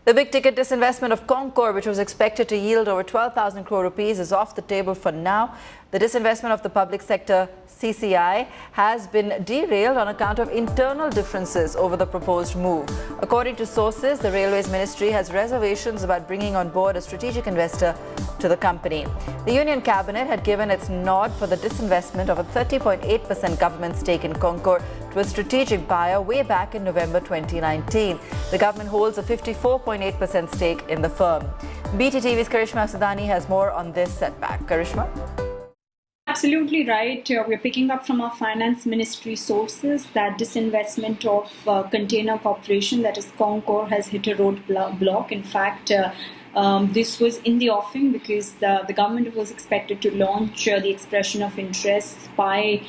The big ticket disinvestment of Concord, which was expected to yield over 12,000 crore rupees, is off the table for now. The disinvestment of the public sector CCI has been derailed on account of internal differences over the proposed move. According to sources, the Railways Ministry has reservations about bringing on board a strategic investor to the company. The Union Cabinet had given its nod for the disinvestment of a 30.8% government stake in Concord to a strategic buyer way back in November 2019. The government holds a 54.8% stake in the firm. BTTV's Karishma Sudani has more on this setback. Karishma? Absolutely right. We're picking up from our finance ministry sources that disinvestment of Container Corporation, that is Concord, has hit a roadblock. In fact, this was in the offing because the government was expected to launch the expression of interest by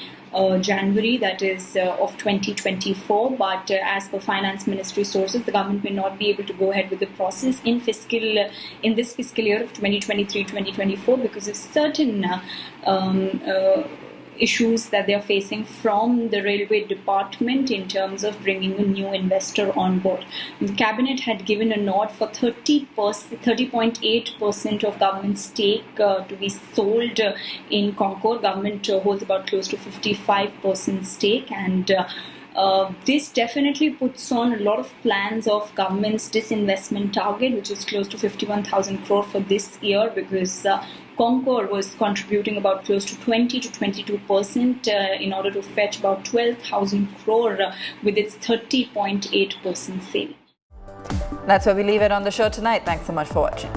January, that is of 2024, but as per finance ministry sources, the government may not be able to go ahead with the process in this fiscal year of 2023-2024 because of certain issues that they are facing from the railway department in terms of bringing a new investor on board. The cabinet had given a nod for 30.8% of government stake to be sold in Concord. Government holds about close to 55% stake, and this definitely puts on a lot of plans of government's disinvestment target, which is close to 51,000 crore for this year, because Concord was contributing about close to 20 to 22% in order to fetch about 12,000 crore with its 30.8% sale. That's where we leave it on the show tonight. Thanks so much for watching.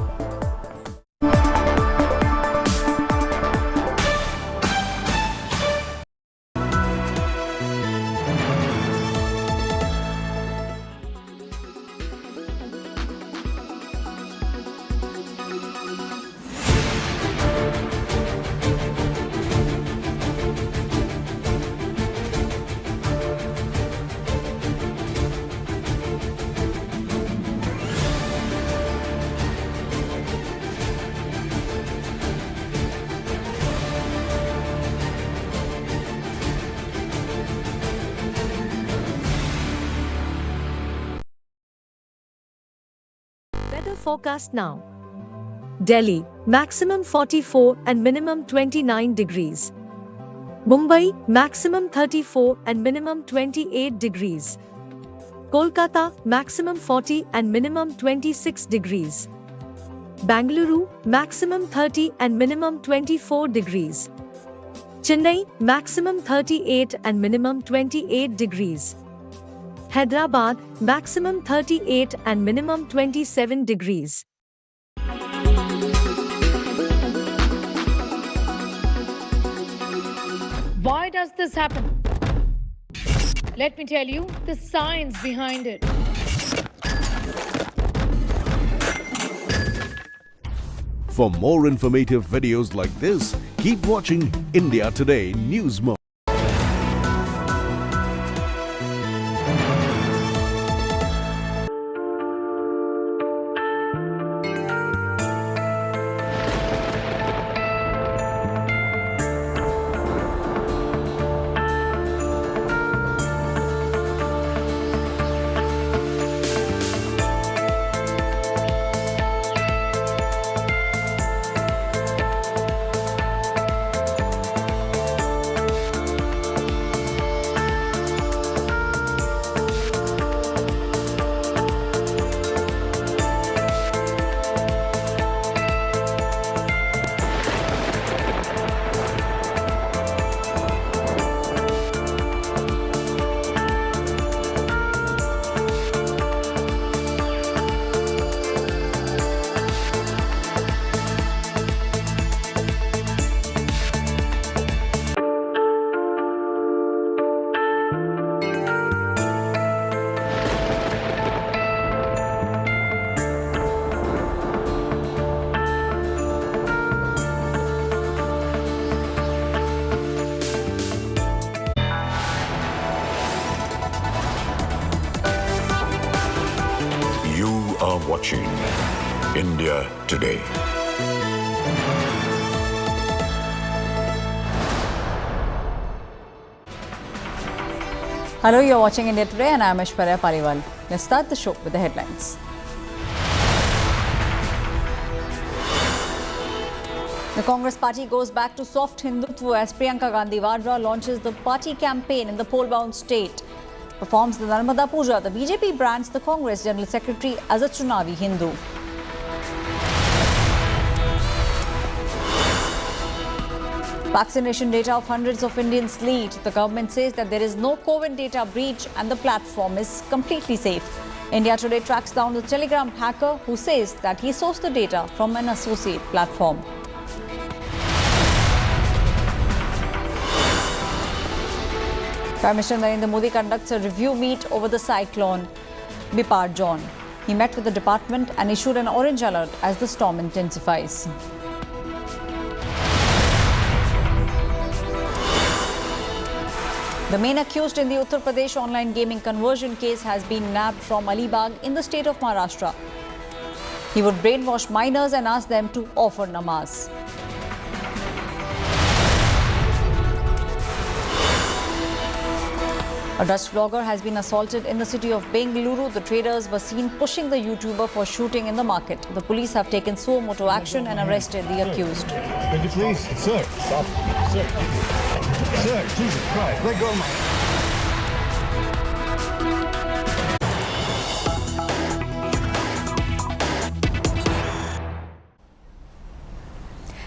Weather forecast now. Delhi, maximum 44 and minimum 29 degrees. Mumbai, maximum 34 and minimum 28 degrees. Kolkata, maximum 40 and minimum 26 degrees. Bangalore, maximum 30 and minimum 24 degrees. Chennai, maximum 38 and minimum 28 degrees. Hyderabad, maximum 38 and minimum 27 degrees. Why does this happen? Let me tell you the science behind it. For more informative videos like this, keep watching India Today News Mode. are watching India Today. Hello, you're watching India Today and I'm Aishwarya Paliwal. Let's start the show with the headlines. The Congress party goes back to soft Hindutva as Priyanka Gandhi Vadra launches the party campaign in the poll-bound state. Performs the Narmada pooja, the BJP brands the Congress General Secretary as a Chunavi Hindu. Vaccination data of hundreds of Indians leaked. The government says that there is no COVID data breach and the platform is completely safe. India Today tracks down the Telegram hacker who says that he sourced the data from an associate platform. Prime Minister Narendra Modi conducts a review meet over the cyclone Biparjoy. He met with the department and issued an orange alert as the storm intensifies. The main accused in the Uttar Pradesh online gaming conversion case has been nabbed from Alibag in the state of Maharashtra. He would brainwash minors and ask them to offer namaz. A Dutch vlogger has been assaulted in the city of Bengaluru. The traders were seen pushing the YouTuber for shooting in the market. The police have taken suo motu action and arrested the accused. Could you please? Sir, stop. Sir. Sir, Jesus Christ, let go of my...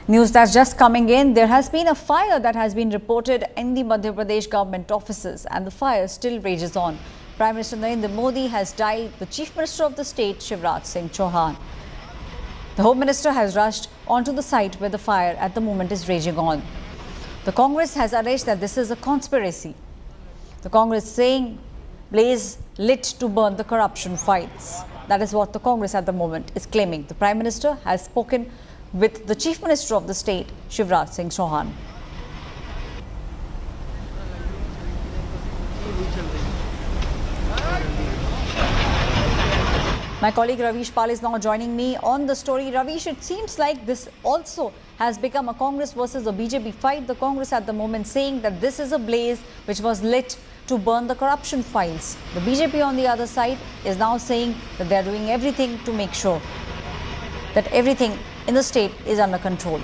News that's just coming in, there has been a fire that has been reported in the Madhya Pradesh government offices and the fire still rages on. Prime Minister Narendra Modi has dialed the Chief Minister of the state, Shivraj Singh Chauhan. The Home Minister has rushed onto the site where the fire at the moment is raging on. The Congress has alleged that this is a conspiracy. The Congress saying blaze lit to burn the corruption files. That is what the Congress at the moment is claiming. The Prime Minister has spoken with the Chief Minister of the state, Shivraj Singh Chauhan. My colleague Ravish Pal is now joining me on the story. Ravish, it seems like this also has become a Congress versus a BJP fight. The Congress at the moment saying that this is a blaze which was lit to burn the corruption files. The BJP on the other side is now saying that they are doing everything to make sure that everything in the state is under control.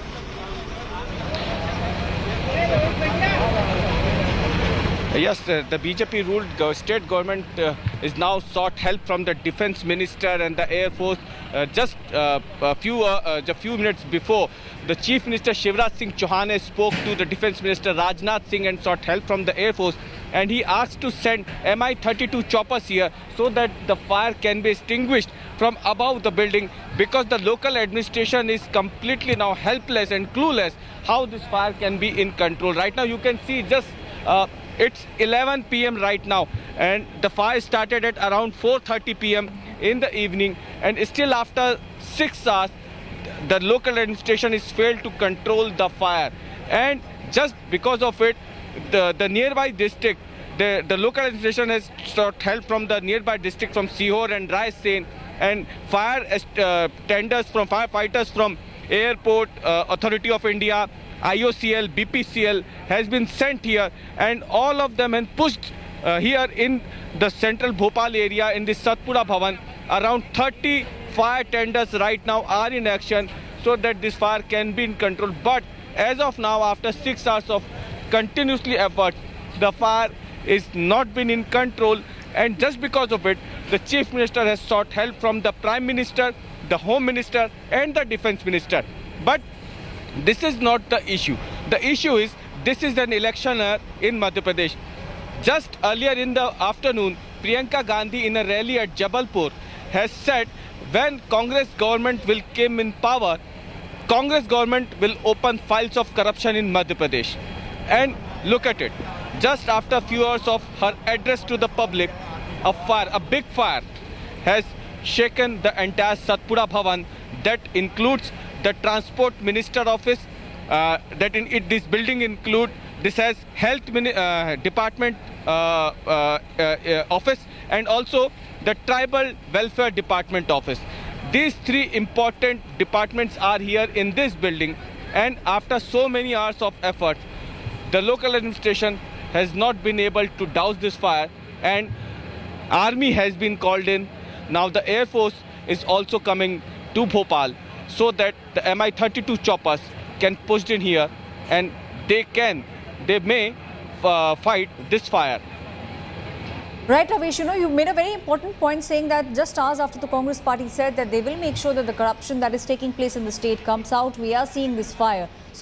Yes, the BJP ruled state government is now sought help from the defense minister and the air force. Just a few minutes before, the chief minister Shivraj Singh Chauhan spoke to the defense minister Rajnath Singh and sought help from the air force. And he asked to send Mi-32 choppers here so that the fire can be extinguished from above the building, because the local administration is completely now helpless and clueless how this fire can be in control. Right now you can see just it's 11 p.m. right now, and the fire started at around 4:30 p.m. in the evening, and still after 6 hours the local administration is failed to control the fire. And just because of it, the nearby district, the local administration has sought help from the nearby district, from Sihor and Raisen, and fire tenders from firefighters from Airport Authority of India, IOCL, BPCL has been sent here, and all of them have pushed here in the central Bhopal area in the Satpura Bhavan. Around 30 fire tenders right now are in action so that this fire can be in control. But as of now, after 6 hours of continuously effort, the fire is not been in control, and just because of it, the chief minister has sought help from the prime minister, the home minister and the defense minister. But this is not the issue. The issue is, this is an election in Madhya Pradesh. Just earlier in the afternoon, Priyanka Gandhi in a rally at Jabalpur has said when Congress government will come in power, Congress government will open files of corruption in Madhya Pradesh. And look at it. Just after a few hours of her address to the public, a big fire has shaken the entire Satpura Bhavan. That includes the Transport Minister office. This building include, this has Health Department office, and also the Tribal Welfare Department office. These three important departments are here in this building, and after so many hours of effort, the local administration has not been able to douse this fire, and army has been called in. Now the Air Force is also coming to Bhopal so that the Mi-32 choppers can push in here and they may fight this fire. Right, Ravish, you made a very important point saying that just hours after the Congress party said that they will make sure that the corruption that is taking place in the state comes out, we are seeing this fire.